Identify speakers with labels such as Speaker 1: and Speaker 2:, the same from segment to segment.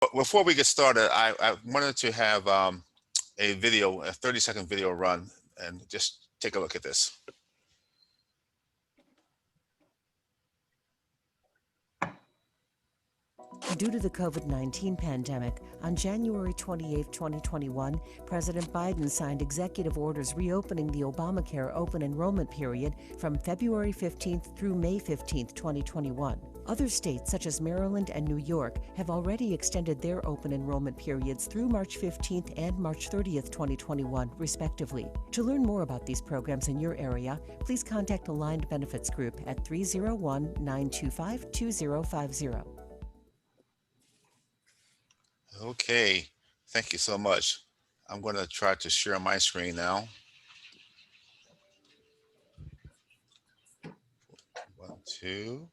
Speaker 1: But before we get started, I wanted to have a video, a 30-second video run, and just take a look at this.
Speaker 2: Due to the COVID-19 pandemic, on January 28, 2021, President Biden signed executive orders reopening the Obamacare open enrollment period from February 15th through May 15th, 2021. Other states, such as Maryland and New York, have already extended their open enrollment periods through March 15th and March 30th, 2021, respectively. To learn more about these programs in your area, please contact Aligned Benefits Group at 301-925-2050.
Speaker 1: Okay, thank you so much. I'm going to try to share my screen now. 1, 2,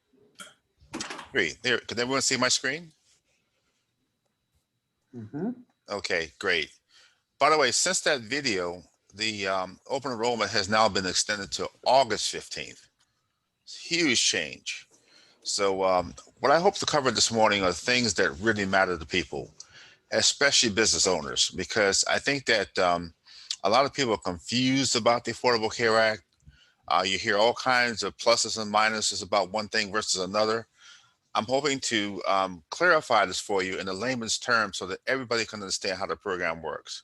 Speaker 1: 3. There, can everyone see my screen? Okay, great. By the way, since that video, the open enrollment has now been extended to August 15th. It's a huge change. So what I hope to cover this morning are things that really matter to people, especially business owners, because I think that a lot of people are confused about the Affordable Care Act. You hear all kinds of pluses and minuses about one thing versus another. I'm hoping to clarify this for you in a layman's terms so that everybody can understand how the program works.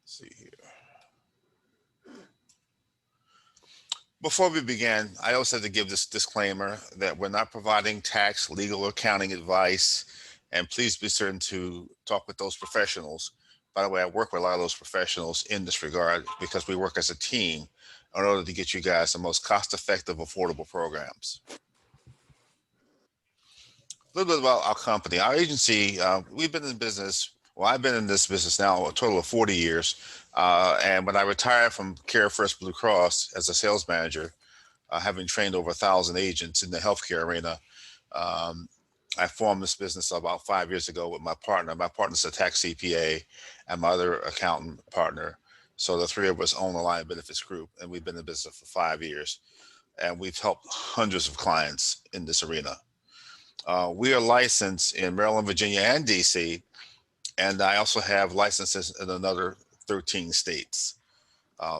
Speaker 1: Let's see here. Before we begin, I also have to give this disclaimer that we're not providing tax, legal, or accounting advice, and please be certain to talk with those professionals. By the way, I work with a lot of those professionals in this regard because we work as a team in order to get you guys the most cost-effective, affordable programs. A little bit about our company. Our agency, we've been in business, well, I've been in this business now a total of 40 years. And when I retired from Care First Blue Cross as a sales manager, having trained over 1,000 agents in the healthcare arena, I formed this business about 5 years ago with my partner. My partner's a tax CPA and my other accountant partner. So the three of us own the Aligned Benefits Group, and we've been in business for 5 years. And we've helped hundreds of clients in this arena. We are licensed in Maryland, Virginia, and DC, and I also have licenses in another 13 states,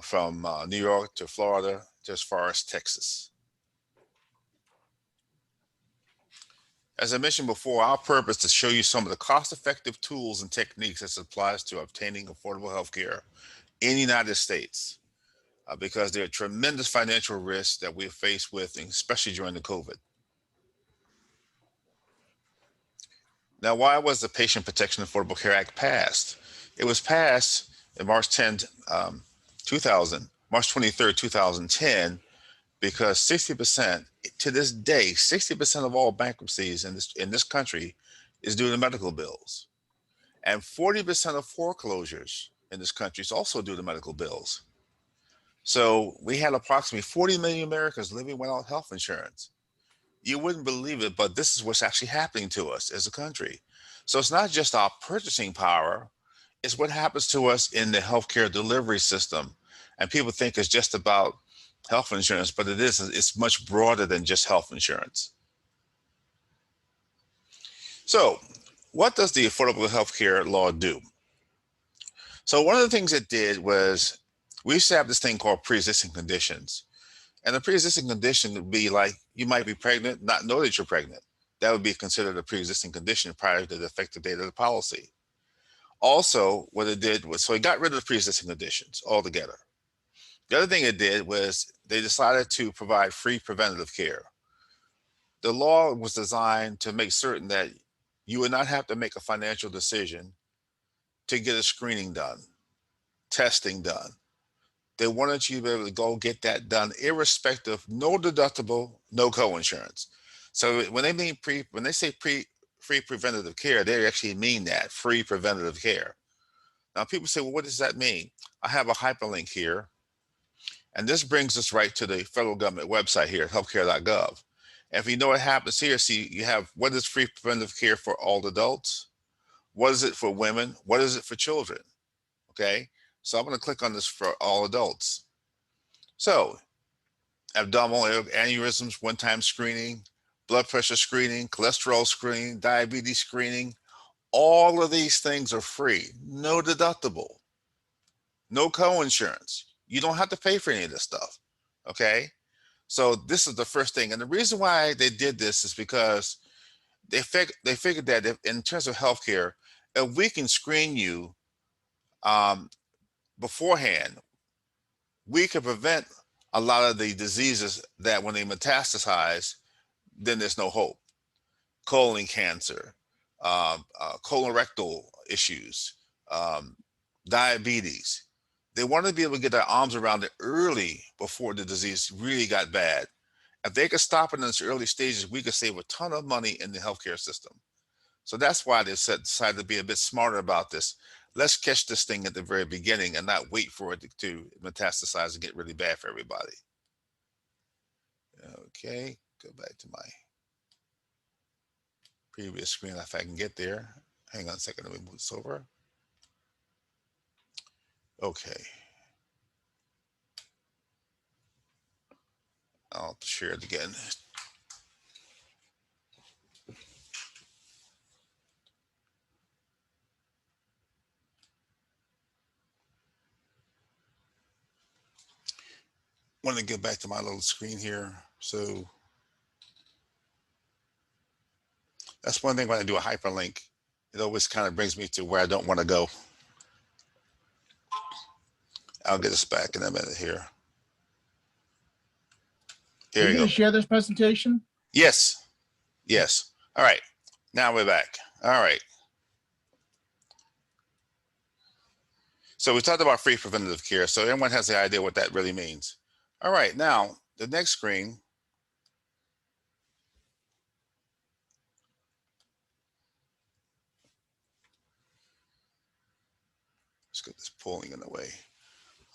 Speaker 1: from New York to Florida to as far as Texas. As I mentioned before, our purpose is to show you some of the cost-effective tools and techniques as it applies to obtaining affordable health care in the United States, because there are tremendous financial risks that we're faced with, especially during the COVID. Now, why was the Patient Protection Affordable Care Act passed? It was passed in March 23rd, 2010, because 60%, to this day, 60% of all bankruptcies in this country is due to medical bills. And 40% of foreclosures in this country is also due to medical bills. So we had approximately 40 million Americans living without health insurance. You wouldn't believe it, but this is what's actually happening to us as a country. So it's not just our purchasing power, it's what happens to us in the healthcare delivery system. And people think it's just about health insurance, but it's much broader than just health insurance. So what does the Affordable Health Care Law do? So one of the things it did was we used to have this thing called pre-existing conditions. And a pre-existing condition would be like, you might be pregnant, not know that you're pregnant. That would be considered a pre-existing condition prior to the effective date of the policy. Also, what it did was, so it got rid of the pre-existing conditions altogether. The other thing it did was they decided to provide free preventative care. The law was designed to make certain that you would not have to make a financial decision to get a screening done, testing done. They wanted you to be able to go get that done, irrespective, no deductible, no co-insurance. So when they say free preventative care, they actually mean that, free preventative care. Now people say, well, what does that mean? I have a hyperlink here, and this brings us right to the federal government website here, healthcare.gov. And if you know what happens here, see, you have what is free preventative care for all adults? What is it for women? What is it for children? Okay. So I'm going to click on this for all adults. So abdominal aneurysms, one-time screening, blood pressure screening, cholesterol screening, diabetes screening. All of these things are free, no deductible, no co-insurance. You don't have to pay for any of this stuff. Okay. So this is the first thing. And the reason why they did this is because they figured that if, in terms of healthcare, if we can screen you um, beforehand, we can prevent a lot of the diseases that when they metastasize, then there's no hope. Colon cancer, colorectal issues, um, diabetes. They want to be able to get their arms around it early before the disease really got bad. If they could stop it in its early stages, we could save a ton of money in the healthcare system. So that's why they decided to be a bit smarter about this. Let's catch this thing at the very beginning and not wait for it to metastasize and get really bad for everybody. Okay, go back to my previous screen if I can get there. Hang on a second, let me move this over. Okay. I'll share it again. Want to get back to my little screen here. So that's one thing when I do a hyperlink, it always kind of brings me to where I don't want to go. I'll get us back in a minute here. Here
Speaker 3: You're
Speaker 1: you
Speaker 3: going
Speaker 1: go.
Speaker 3: to share this presentation?
Speaker 1: Yes. Yes. All right. Now we're back. All right. So we talked about free preventative care. So everyone has the idea what that really means. All right. Now, the next screen. Let's get this pulling in the way.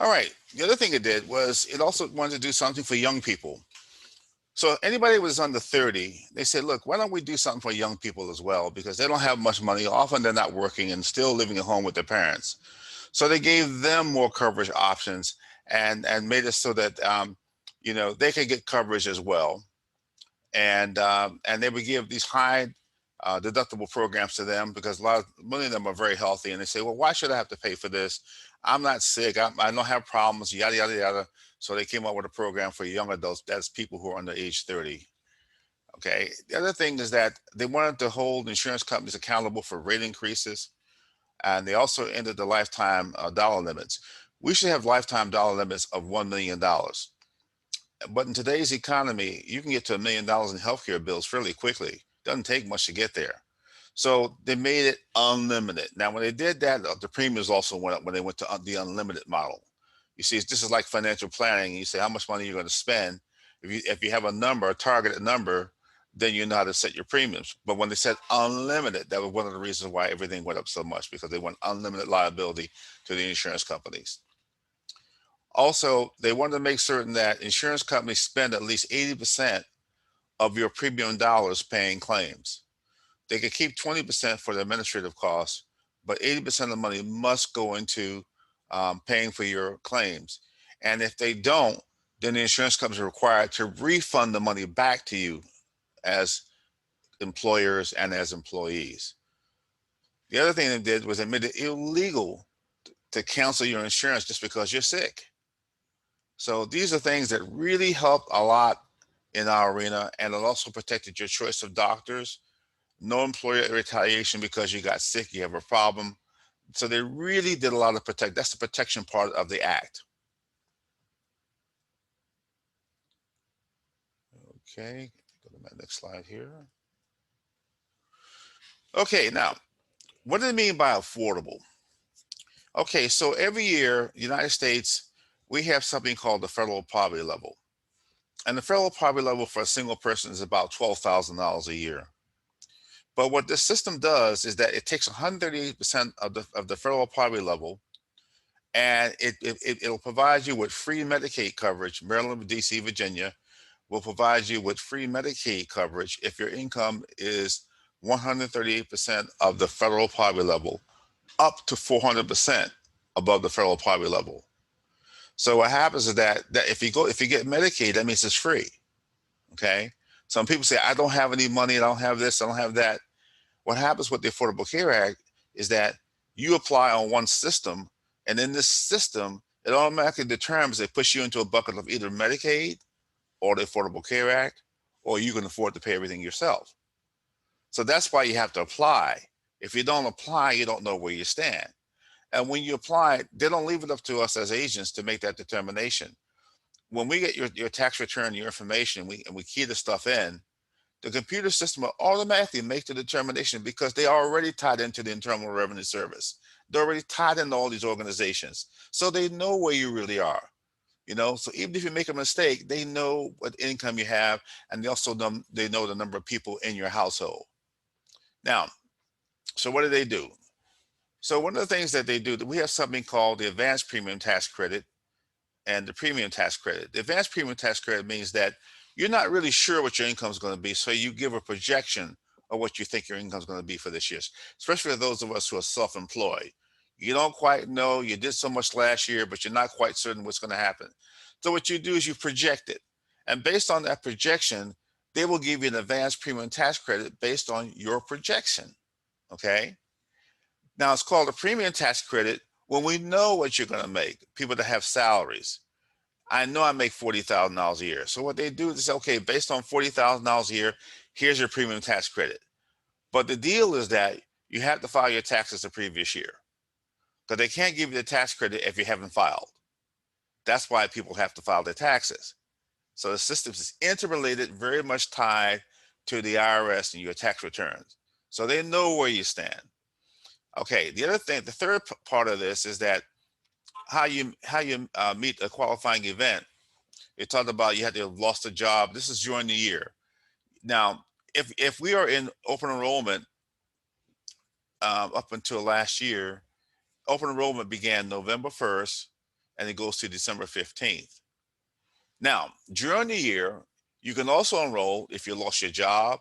Speaker 1: All right. The other thing it did was it also wanted to do something for young people. So anybody who was under 30, they said, look, why don't we do something for young people as well? Because they don't have much money. Often they're not working and still living at home with their parents. So they gave them more coverage options and made it so that, they could get coverage as well. And they would give these high deductible programs to them because many of them are very healthy. And they say, well, why should I have to pay for this? I'm not sick. I don't have problems, yada, yada, yada. So they came up with a program for young adults. That's people who are under age 30. Okay. The other thing is that they wanted to hold insurance companies accountable for rate increases. And they also ended the lifetime dollar limits. We should have lifetime dollar limits of $1 million. But in today's economy, you can get to $1 million in healthcare bills fairly quickly. Doesn't take much to get there. So they made it unlimited. Now, when they did that, the premiums also went up when they went to the unlimited model. You see, this is like financial planning. You say how much money you're going to spend. If you have a number, a targeted number, then you know how to set your premiums. But when they said unlimited, that was one of the reasons why everything went up so much, because they want unlimited liability to the insurance companies. Also, they wanted to make certain that insurance companies spend at least 80% of your premium dollars paying claims. They could keep 20% for the administrative costs, but 80% of the money must go into paying for your claims. And if they don't, then the insurance companies are required to refund the money back to you as employers and as employees. The other thing they did was they made it illegal to cancel your insurance just because you're sick. So these are things that really helped a lot in our arena, and it also protected your choice of doctors. No employer retaliation because you got sick, you have a problem. So they really did a lot of protect. That's the protection part of the act. Okay, go to my next slide here. Okay, now, what do they mean by affordable? Okay, so every year, United States, we have something called the federal poverty level. And the federal poverty level for a single person is about $12,000 a year. But what this system does is that it takes 138% of the federal poverty level, and it'll provide you with free Medicaid coverage. Maryland, DC, Virginia will provide you with free Medicaid coverage if your income is 138% of the federal poverty level, up to 400% above the federal poverty level. So what happens is that if you get Medicaid, that means it's free. Okay. Some people say, I don't have any money, I don't have this, I don't have that. What happens with the Affordable Care Act is that you apply on one system, and in this system, it automatically determines it puts you into a bucket of either Medicaid or the Affordable Care Act, or you can afford to pay everything yourself. So that's why you have to apply. If you don't apply, you don't know where you stand. And when you apply, they don't leave it up to us as agents to make that determination. When we get your tax return, your information, and we key the stuff in, the computer system will automatically make the determination because they are already tied into the Internal Revenue Service. They're already tied into all these organizations. So they know where you really are. So even if you make a mistake, they know what income you have, and they know the number of people in your household. Now, so what do? So one of the things that they do, we have something called the Advanced Premium Tax Credit and the Premium Tax Credit. The Advanced Premium Tax Credit means that you're not really sure what your income is going to be, so you give a projection of what you think your income is going to be for this year, especially for those of us who are self-employed. You don't quite know, you did so much last year, but you're not quite certain what's going to happen. So what you do is you project it. And based on that projection, they will give you an advanced premium tax credit based on your projection. Okay? Now it's called a premium tax credit when we know what you're going to make. People that have salaries. I know I make $40,000 a year. So what they do is say, okay, based on $40,000 a year, here's your premium tax credit. But the deal is that you have to file your taxes the previous year, because they can't give you the tax credit if you haven't filed. That's why people have to file their taxes. So the system is interrelated, very much tied to the IRS and your tax returns. So they know where you stand. Okay, the other thing, the third part of this is that how you meet a qualifying event. It talked about you had to have lost a job. This is during the year. Now, if we are in open enrollment up until last year, open enrollment began November 1st and it goes to December 15th. Now, during the year, you can also enroll if you lost your job,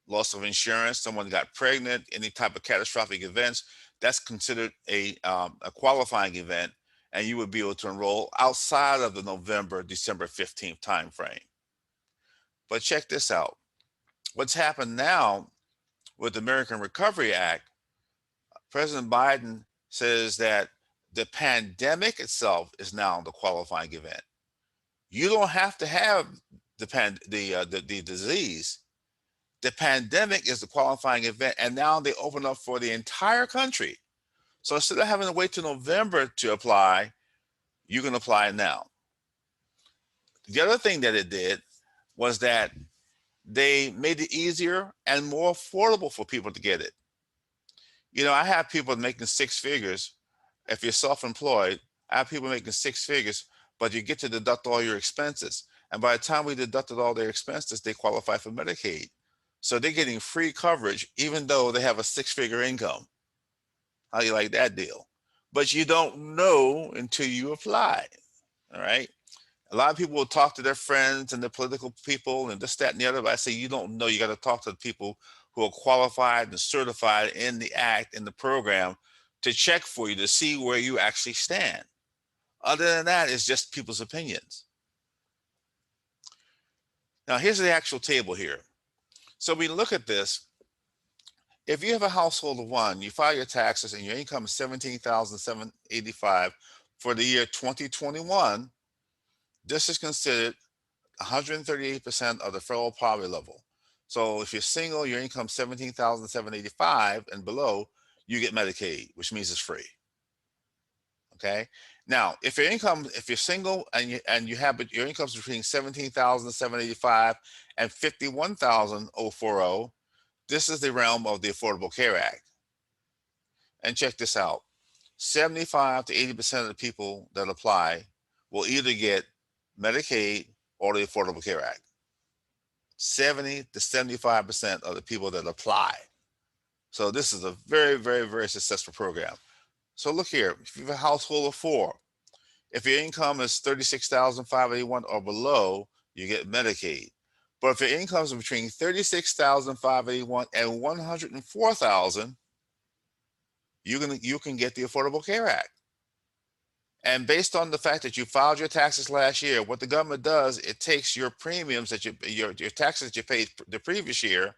Speaker 1: loss of insurance, someone got pregnant, any type of catastrophic events. That's considered a qualifying event, and you would be able to enroll outside of the November, December 15th timeframe. But check this out. What's happened now with the American Recovery Act, President Biden says that the pandemic itself is now the qualifying event. You don't have to have the disease. The pandemic is the qualifying event, and now they open up for the entire country. So instead of having to wait till November to apply, you can apply now. The other thing that it did was that they made it easier and more affordable for people to get it. I have people making six figures. If you're self-employed, I have people making six figures, but you get to deduct all your expenses. And by the time we deducted all their expenses, they qualify for Medicaid. So they're getting free coverage, even though they have a six-figure income. How do you like that deal? But you don't know until you apply. All right. A lot of people will talk to their friends and the political people and this, that, and the other. But I say you don't know. You got to talk to the people who are qualified and certified in the act, in the program, to check for you to see where you actually stand. Other than that, it's just people's opinions. Now, here's the actual table here. So we look at this. If you have a household of one, you file your taxes and your income is $17,785 for the year 2021, this is considered 138% of the federal poverty level. So if you're single, your income is $17,785 and below, you get Medicaid, which means it's free. Okay. Now, if you're single and you have your income is between $17,785 and $51,040, this is the realm of the Affordable Care Act. And check this out. 75 to 80% of the people that apply will either get Medicaid or the Affordable Care Act. 70 to 75% of the people that apply. So this is a very, very, very successful program. So look here, if you have a household of four, if your income is $36,581 or below, you get Medicaid. But if your income is between $36,581 and $104,000, you can get the Affordable Care Act. And based on the fact that you filed your taxes last year, what the government does, it takes your premiums that your taxes that you paid the previous year,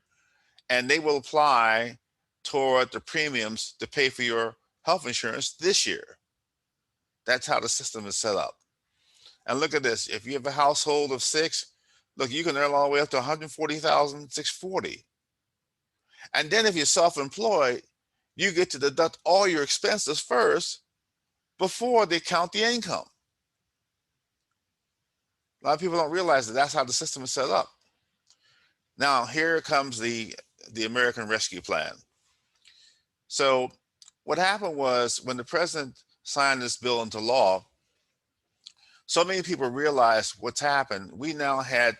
Speaker 1: and they will apply toward the premiums to pay for your health insurance this year. That's how the system is set up. And look at this. If you have a household of six, look, you can earn all the way up to 140,640. And then if you're self-employed, you get to deduct all your expenses first before they count the income. A lot of people don't realize that that's how the system is set up. Now, here comes the American Rescue Plan. So what happened was when the president signed this bill into law, so many people realized what's happened. We now had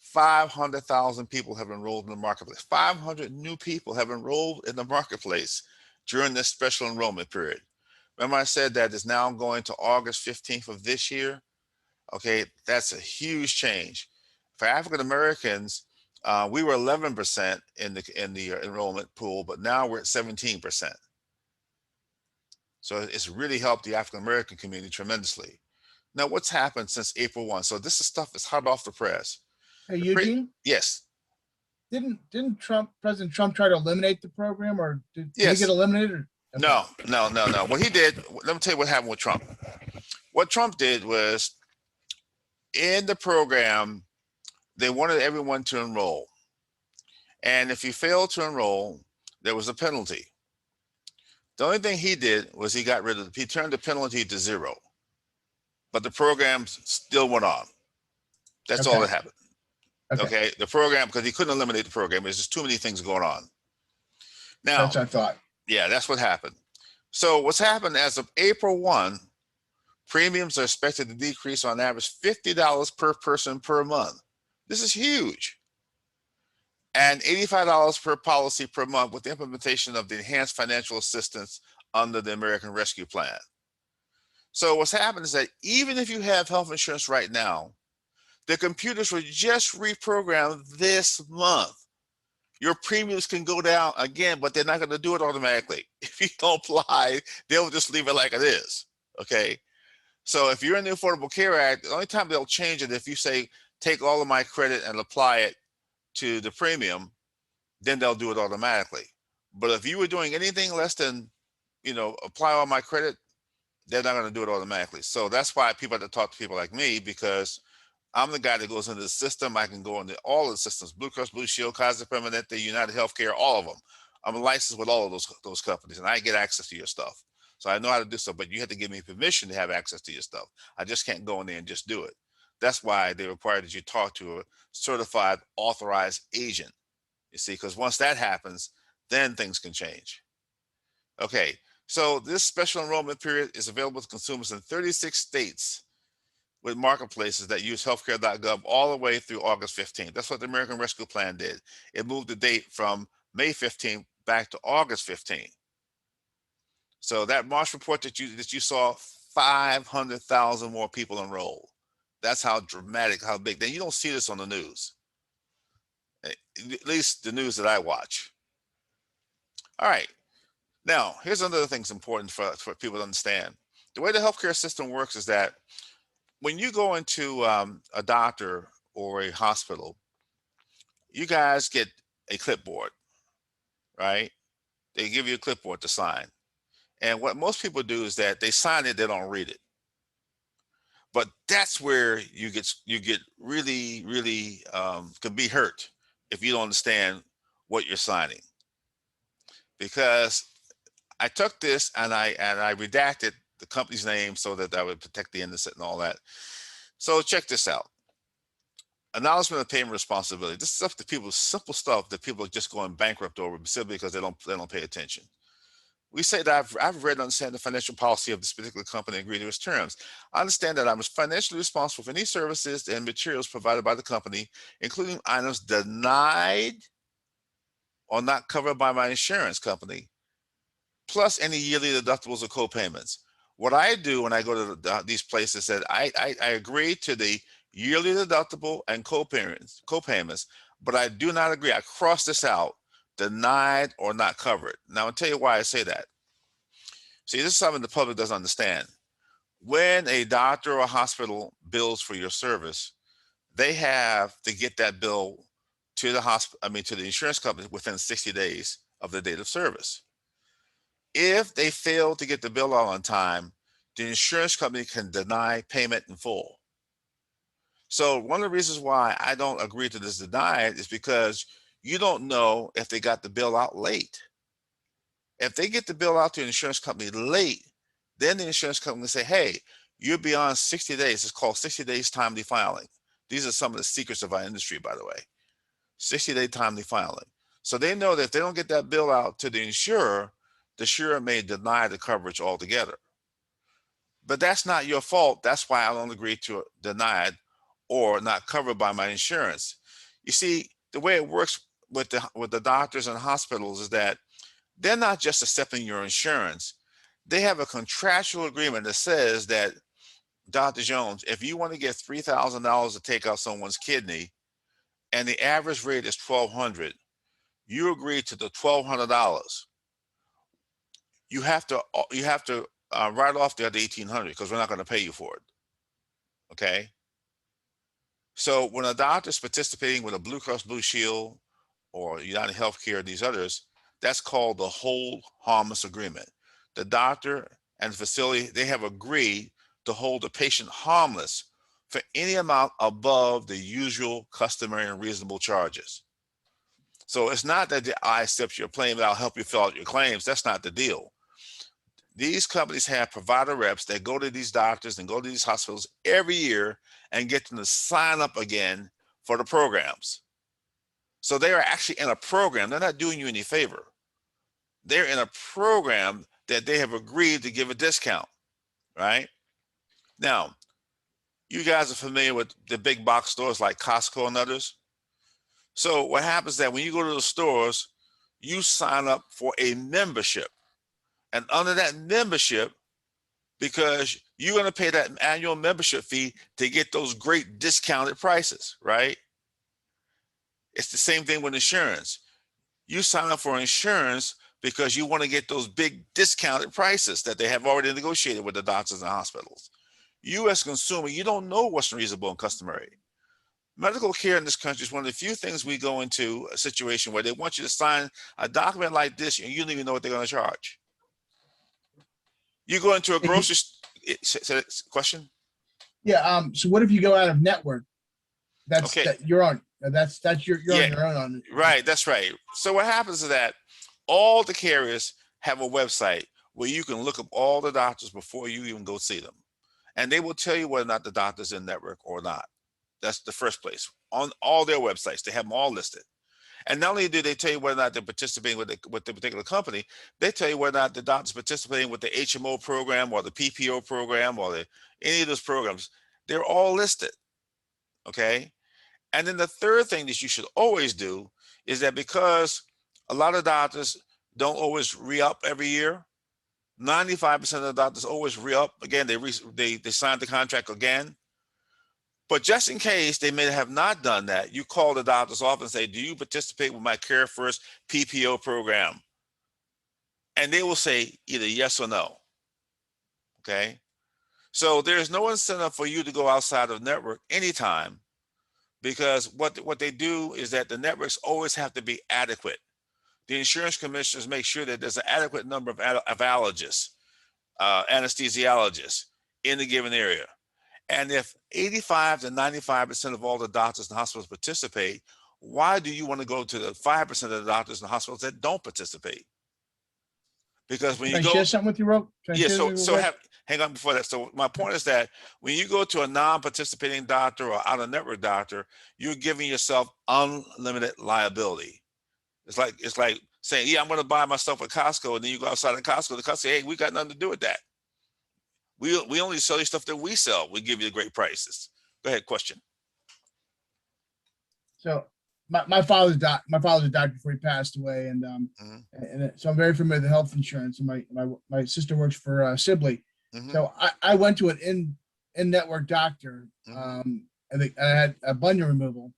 Speaker 1: 500,000 people have enrolled in the marketplace. 500 new people have enrolled in the marketplace during this special enrollment period. Remember I said that it's now going to August 15th of this year? Okay, that's a huge change. For African Americans, we were 11% in the enrollment pool, but now we're at 17%. So it's really helped the African American community tremendously. Now, what's happened since April 1? So this is stuff that's hot off the press.
Speaker 3: Hey, Eugene,
Speaker 1: Yes.
Speaker 3: didn't President Trump try to eliminate the program, or did he
Speaker 1: Yes.
Speaker 3: get eliminated? Okay.
Speaker 1: No. What he did, let me tell you what happened with Trump. What Trump did was, in the program, they wanted everyone to enroll. And if you failed to enroll, there was a penalty. The only thing he did was he turned the penalty to zero. But the program still went on. That's all that happened. Okay. The program, because he couldn't eliminate the program, there's just too many things going on. Now,
Speaker 3: That's what I thought.
Speaker 1: Yeah, that's what happened. So what's happened as of April 1, premiums are expected to decrease on average $50 per person per month. This is huge. And $85 per policy per month with the implementation of the enhanced financial assistance under the American Rescue Plan. So what's happened is that even if you have health insurance right now, the computers were just reprogrammed this month. Your premiums can go down again, but they're not going to do it automatically. If you don't apply, they'll just leave it like it is. Okay. So if you're in the Affordable Care Act, the only time they'll change it if you say, take all of my credit and apply it to the premium, then they'll do it automatically. But if you were doing anything less than, apply all my credit, they're not going to do it automatically. So that's why people have to talk to people like me, because I'm the guy that goes into the system. I can go into all the systems: Blue Cross Blue Shield, Kaiser Permanente, United Healthcare, all of them. I'm licensed with all of those companies, and I get access to your stuff. So I know how to do stuff, but you have to give me permission to have access to your stuff. I just can't go in there and just do it. That's why they require that you talk to a certified, authorized agent. You see, because once that happens, then things can change. Okay, so this special enrollment period is available to consumers in 36 states with marketplaces that use healthcare.gov all the way through August 15th. That's what the American Rescue Plan did. It moved the date from May 15th back to August 15th. So that March report that you saw, 500,000 more people enrolled. That's how dramatic, how big. Then you don't see this on the news, at least the news that I watch. All right. Now, here's another thing that's important for people to understand. The way the healthcare system works is that when you go into a doctor or a hospital, you guys get a clipboard, right? They give you a clipboard to sign. And what most people do is that they sign it, they don't read it. But that's where you get really, really can be hurt if you don't understand what you're signing. Because I took this and I redacted the company's name so that I would protect the innocent and all that. So check this out. Acknowledgement of payment responsibility. This is stuff that people, simple stuff that people are just going bankrupt over simply because they don't pay attention. We say that I've read and understand the financial policy of this particular company and agree to its terms. I understand that I'm financially responsible for any services and materials provided by the company, including items denied or not covered by my insurance company, plus any yearly deductibles or co-payments. What I do when I go to these places is that I agree to the yearly deductible and co-payments, but I do not agree. I cross this out: denied or not covered. Now I'll tell you why I say that. See, this is something the public doesn't understand. when a doctor or hospital bills for your service, they have to get that bill to the hospital, to the insurance company within 60 days of the date of service. If they fail to get the bill out on time, the insurance company can deny payment in full. So one of the reasons why I don't agree to this deny it is because you don't know if they got the bill out late. If they get the bill out to the insurance company late, then the insurance company say, hey, you're beyond 60 days. It's called 60 days timely filing. These are some of the secrets of our industry, by the way. 60-day timely filing. So they know that if they don't get that bill out to the insurer may deny the coverage altogether. But that's not your fault. That's why I don't agree to denied or not covered by my insurance. You see, the way it works with the doctors and hospitals is that they're not just accepting your insurance. They have a contractual agreement that says that, Dr. Jones, if you want to get $3,000 to take out someone's kidney and the average rate is $1,200, you agree to the $1,200. You have to write off the other $1,800 because we're not going to pay you for it. Okay. So when a doctor's participating with a Blue Cross Blue Shield or United Healthcare, these others, that's called the hold harmless agreement. The doctor and the facility, they have agreed to hold the patient harmless for any amount above the usual, customary, and reasonable charges. So it's not that I accept your claim and I'll help you fill out your claims. That's not the deal. These companies have provider reps that go to these doctors and go to these hospitals every year and get them to sign up again for the programs. So they are actually in a program. They're not doing you any favor. They're in a program that they have agreed to give a discount, right? Now, you guys are familiar with the big box stores like Costco and others. So what happens is that when you go to the stores, you sign up for a membership. And under that membership, because you're going to pay that annual membership fee to get those great discounted prices, right? It's the same thing with insurance. You sign up for insurance because you want to get those big discounted prices that they have already negotiated with the doctors and hospitals. You as a consumer, you don't know what's reasonable and customary. Medical care in this country is one of the few things we go into a situation where they want you to sign a document like this and you don't even know what they're going to charge. You go into a grocery question.
Speaker 3: Yeah. So what if you go out of network? That's
Speaker 1: okay.
Speaker 3: That you're on. That's you're on your own on it.
Speaker 1: Right. That's right. So what happens is that all the carriers have a website where you can look up all the doctors before you even go see them, and they will tell you whether or not the doctor's in network or not. That's the first place on all their websites. They have them all listed. And not only do they tell you whether or not they're participating with the particular company, they tell you whether or not the doctor's participating with the HMO program or the PPO program or any of those programs. They're all listed, okay? And then the third thing that you should always do is that because a lot of doctors don't always re-up every year, 95% of the doctors always re-up. Again, they sign the contract again. But just in case they may have not done that, you call the doctor's office and say, do you participate with my Care First PPO program? And they will say either yes or no, okay? So there's no incentive for you to go outside of network anytime, because what they do is that the networks always have to be adequate. The insurance commissioners make sure that there's an adequate number of allergists, anesthesiologists in the given area. And if 85 to 95% of all the doctors and hospitals participate, why do you want to go to the 5% of the doctors and hospitals that don't participate? Because when
Speaker 3: Can I share something with you, Ro?
Speaker 1: Hang on before that. So my point is that when you go to a non-participating doctor or out-of-network doctor, you're giving yourself unlimited liability. It's like saying, yeah, I'm going to buy myself at Costco, and then you go outside of Costco, the Costco say, hey, we got nothing to do with that. We only sell you stuff that we sell. We give you the great prices. Go ahead, question.
Speaker 3: So my father's a doctor before he passed away, and so I'm very familiar with health insurance. And my sister works for Sibley, so I went to an in-network doctor, and I had a bunion removal,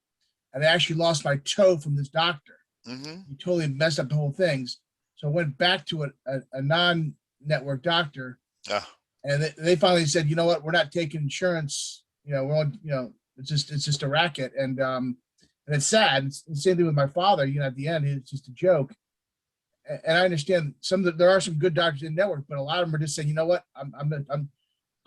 Speaker 3: and I actually lost my toe from this doctor. He totally messed up the whole things. So I went back to a non-network doctor. And they finally said, you know what, we're not taking insurance. We're it's just a racket. And it's sad. It's the same thing with my father. At the end, it's just a joke. And I understand there are some good doctors in network, but a lot of them are just saying, you know what, I'm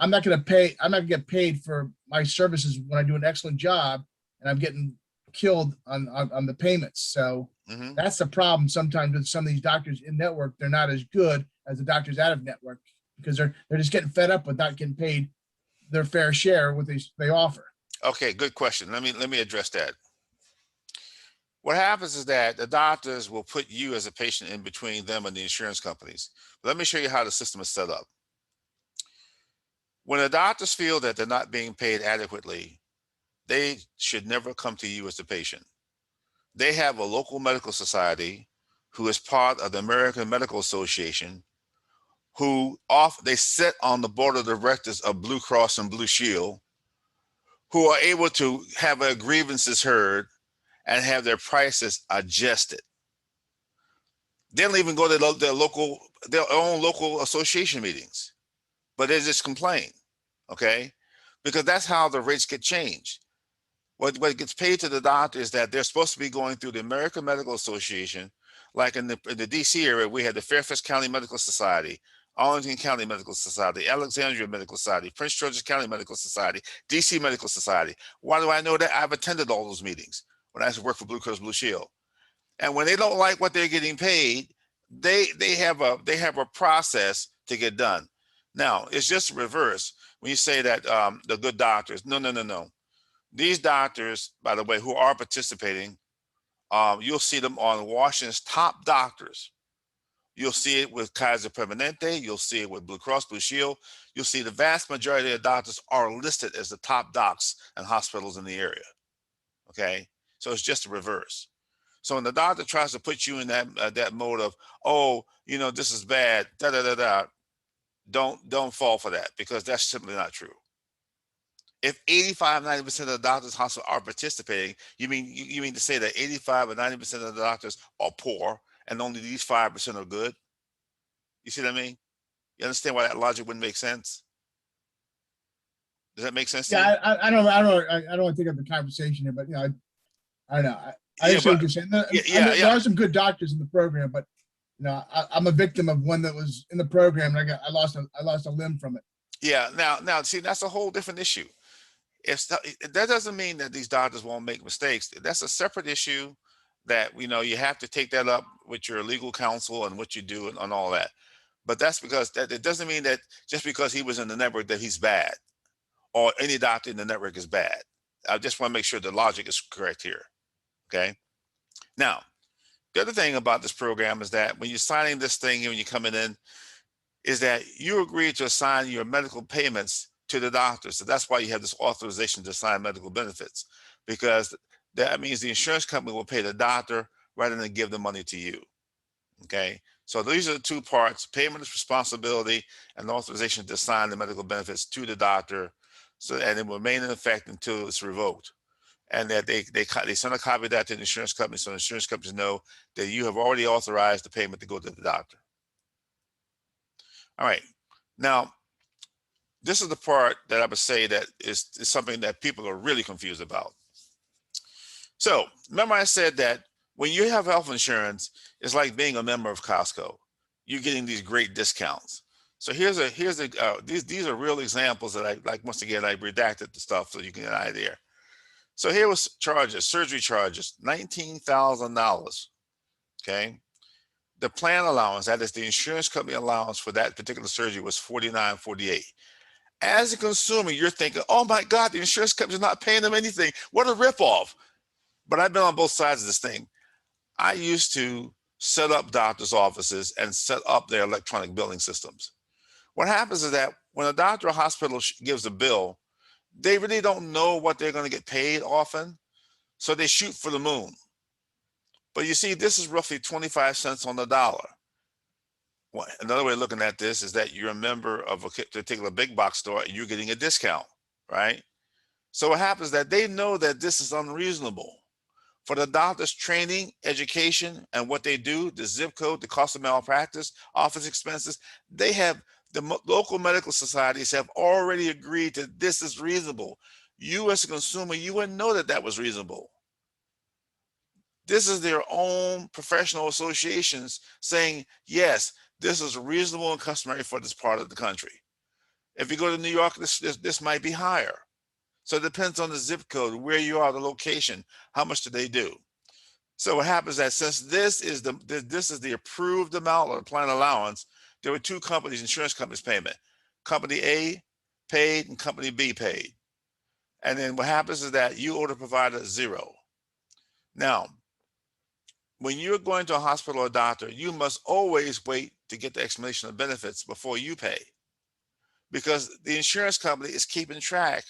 Speaker 3: not going to pay. I'm not going to get paid for my services when I do an excellent job, and I'm getting killed on the payments. So that's the problem sometimes with some of these doctors in network. They're not as good as the doctors out of network because they're just getting fed up with not getting paid their fair share what they offer.
Speaker 1: Okay, good question. Let me address that. What happens is that the doctors will put you as a patient in between them and the insurance companies. Let me show you how the system is set up. When the doctors feel that they're not being paid adequately, they should never come to you as the patient. They have a local medical society who is part of the American Medical Association, they sit on the board of directors of Blue Cross and Blue Shield, who are able to have their grievances heard and have their prices adjusted. They don't even go to their own local association meetings, but they just complain, okay? Because that's how the rates get changed. What gets paid to the doctor is that they're supposed to be going through the American Medical Association. Like in the DC area, we had the Fairfax County Medical Society, Arlington County Medical Society, Alexandria Medical Society, Prince George's County Medical Society, DC Medical Society. Why do I know that? I've attended all those meetings when I used to work for Blue Cross Blue Shield. And when they don't like what they're getting paid, they have a process to get done. Now, it's just reverse when you say that the good doctors. No. These doctors, by the way, who are participating, you'll see them on Washington's top doctors. You'll see it with Kaiser Permanente. You'll see it with Blue Cross Blue Shield. You'll see the vast majority of doctors are listed as the top docs and hospitals in the area. Okay, so it's just a reverse. So when the doctor tries to put you in that mode of, oh, this is bad, don't fall for that, because that's simply not true. If 85-90% of the doctors in hospital are participating, you mean to say that 85 or 90% of the doctors are poor and only these 5% are good? You see what I mean? You understand why that logic wouldn't make sense? Does that make sense to you?
Speaker 3: Yeah, I don't want to take up the conversation here, but I don't know. I understand what you're saying. There are some good doctors in the program, but I'm a victim of one that was in the program and I lost a limb from it.
Speaker 1: Yeah. Now, see, that's a whole different issue. That doesn't mean that these doctors won't make mistakes. That's a separate issue that you have to take that up with your legal counsel and what you do and all that. But that's because it doesn't mean that just because he was in the network that he's bad, or any doctor in the network is bad. I just want to make sure the logic is correct here. Okay. Now, the other thing about this program is that when you're signing this thing and when you're coming in, is that you agree to assign your medical payments to the doctor. So that's why you have this authorization to assign medical benefits, because that means the insurance company will pay the doctor rather than give the money to you. Okay. So these are the two parts: payment responsibility and authorization to assign the medical benefits to the doctor, and it will remain in effect until it's revoked. And that they send a copy of that to the insurance company, so the insurance companies know that you have already authorized the payment to go to the doctor. All right. Now, this is the part that I would say that is something that people are really confused about. So remember I said that when you have health insurance, it's like being a member of Costco. You're getting these great discounts. So these are real examples that once again, I redacted the stuff so you can get an idea. So here was surgery charges, $19,000. Okay. The plan allowance, that is the insurance company allowance for that particular surgery, was $49.48. As a consumer, you're thinking, oh my God, the insurance company's not paying them anything. What a ripoff. But I've been on both sides of this thing. I used to set up doctor's offices and set up their electronic billing systems. What happens is that when a doctor or hospital gives a bill, they really don't know what they're going to get paid often. So they shoot for the moon. But you see, this is roughly 25 cents on the dollar. Well, another way of looking at this is that you're a member of a particular big box store and you're getting a discount, right? So what happens is that they know that this is unreasonable. For the doctor's training, education, and what they do, the zip code, the cost of malpractice, office expenses, they have The local medical societies have already agreed that this is reasonable. You as a consumer, you wouldn't know that that was reasonable. This is their own professional associations saying, yes, this is reasonable and customary for this part of the country. If you go to New York, this might be higher. So it depends on the zip code, where you are, the location, how much do they do. So what happens is that since this is the approved amount of the plan allowance, there were two companies, insurance companies payment. Company A paid and company B paid. And then what happens is that you owe the provider zero. Now, when you're going to a hospital or a doctor, you must always wait to get the explanation of benefits before you pay, because the insurance company is keeping track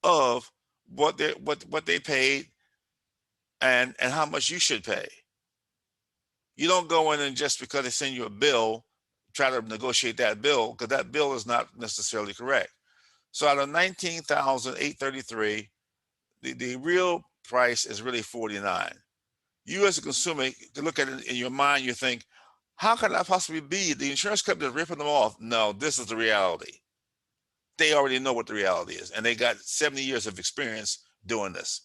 Speaker 1: of what they paid and how much you should pay. You don't go in and just because they send you a bill, try to negotiate that bill, because that bill is not necessarily correct. So out of 19,833, the real price is really 49. You as a consumer can look at it in your mind, you think, how could that possibly be? The insurance company is ripping them off. No, this is the reality. They already know what the reality is, and they got 70 years of experience doing this.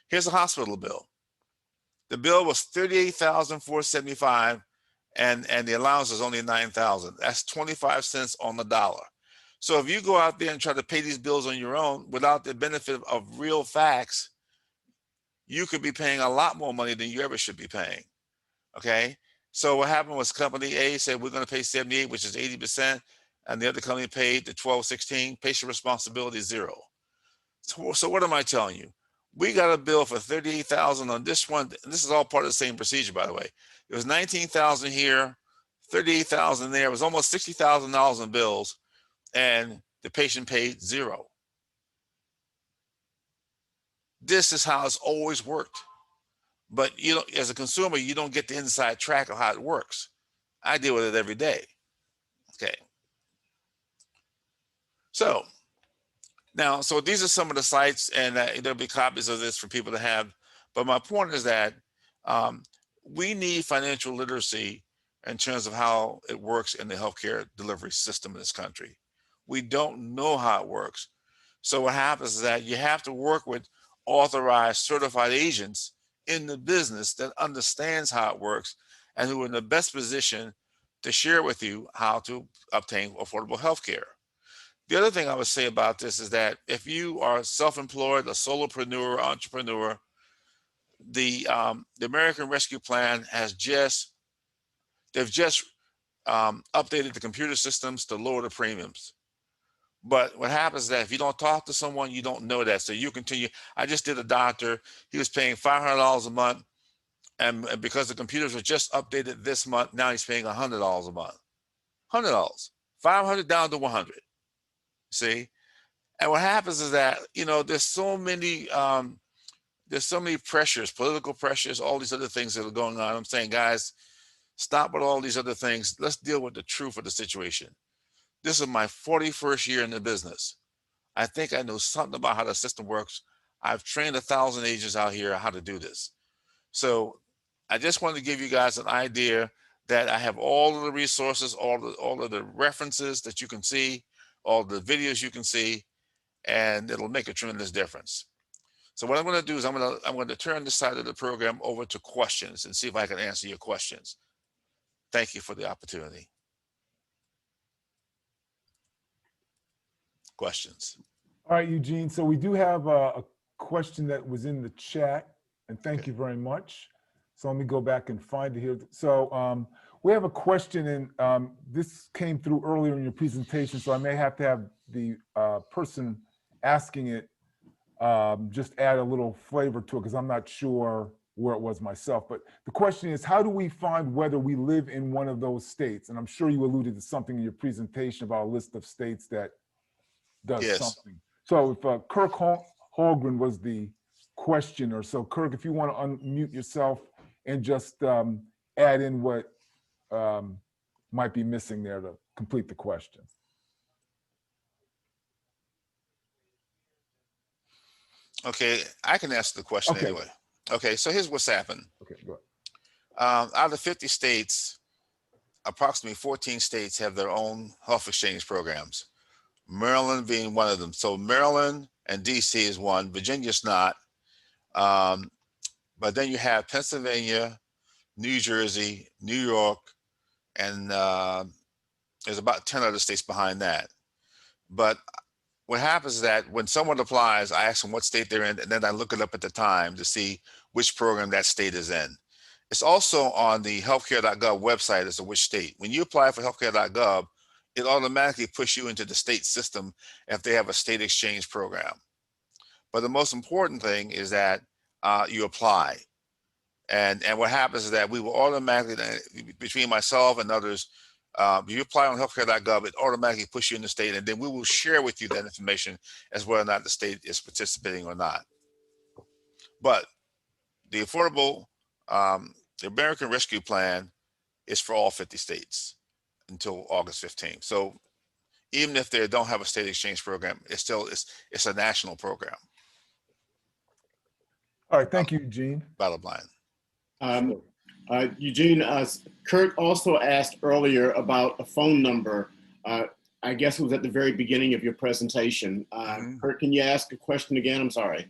Speaker 1: Here's a hospital bill. The bill was $38,475, and the allowance is only $9,000. That's 25 cents on the dollar. So if you go out there and try to pay these bills on your own without the benefit of real facts, you could be paying a lot more money than you ever should be paying. Okay. So what happened was company A said, we're going to pay 78, which is 80%. And the other company paid the 1216, patient responsibility zero. So what am I telling you? We got a bill for 38,000 on this one. This is all part of the same procedure, by the way. It was 19,000 here, 38,000 there. It was almost $60,000 in bills, and the patient paid zero. This is how it's always worked. But you know, as a consumer, you don't get the inside track of how it works. I deal with it every day. Okay. So now, so these are some of the sites, and there'll be copies of this for people to have. But my point is that we need financial literacy in terms of how it works in the healthcare delivery system in this country. We don't know how it works. So what happens is that you have to work with authorized, certified agents in the business that understands how it works and who are in the best position to share with you how to obtain affordable health care. The other thing I would say about this is that if you are self-employed, a solopreneur, entrepreneur, the American Rescue Plan has they've just updated the computer systems to lower the premiums. But what happens is that if you don't talk to someone, you don't know that. So you continue. I just did a doctor. He was paying $500 a month. And because the computers were just updated this month, now he's paying $100 a month. $100. 500 down to 100. See? And what happens is that, you know, there's so many pressures, political pressures, all these other things that are going on. I'm saying, guys, stop with all these other things. Let's deal with the truth of the situation. This is my 41st year in the business. I think I know something about how the system works. I've trained 1,000 agents out here how to do this. So I just wanted to give you guys an idea that I have all of the resources, all of the references that you can see, all the videos you can see, and it'll make a tremendous difference. So what I'm going to do is I'm going to turn this side of the program over to questions and see if I can answer your questions. Thank you for the opportunity. Questions?
Speaker 4: All right, Eugene. So we do have a question that was in the chat, and thank you very much. So let me go back and find it here. So we have a question, and this came through earlier in your presentation, so I may have to have the person asking it just add a little flavor to it, because I'm not sure where it was myself. But the question is, how do we find whether we live in one of those states? And I'm sure you alluded to something in your presentation about a list of states that does something. So if Kirk Holgren was the questioner, so Kirk, if you want to unmute yourself and just add in what might be missing there to complete the question.
Speaker 1: Okay, I can answer the question anyway. Okay, so here's what's happened.
Speaker 4: Okay, go ahead.
Speaker 1: Out of 50 states, approximately 14 states have their own health exchange programs, Maryland being one of them. So Maryland and DC is one, Virginia's not. But then you have Pennsylvania, New Jersey, New York, and there's about 10 other states behind that. But what happens is that when someone applies, I ask them what state they're in, and then I look it up at the time to see which program that state is in. It's also on the healthcare.gov website as to which state. When you apply for healthcare.gov, it automatically puts you into the state system if they have a state exchange program. But the most important thing is that you apply. And what happens is that we will automatically, between myself and others, you apply on healthcare.gov, it automatically puts you in the state, and then we will share with you that information as whether or not the state is participating or not. But the affordable, the American Rescue Plan is for all 50 states until August 15th. So even if they don't have a state exchange program, it's still, it's a national program.
Speaker 4: All right, thank you, Eugene.
Speaker 1: Bottom line.
Speaker 5: Eugene, Kurt also asked earlier about a phone number. I guess it was at the very beginning of your presentation. Kurt, can you ask a question again? I'm sorry.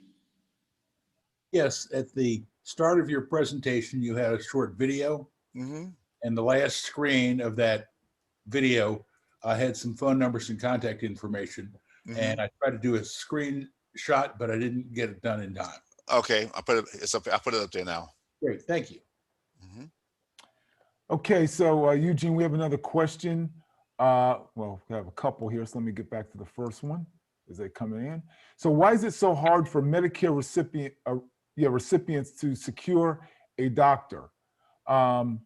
Speaker 6: Yes, at the start of your presentation, you had a short video, and the last screen of that video had some phone numbers and contact information. And I tried to do a screenshot, but I didn't get it done in time.
Speaker 1: Okay, I put it up there now.
Speaker 6: Great, thank you.
Speaker 4: Okay, so Eugene, we have another question. Well, we have a couple here, so let me get back to the first one as they come in. So why is it so hard for Medicare recipients to secure a doctor?
Speaker 1: Medicare?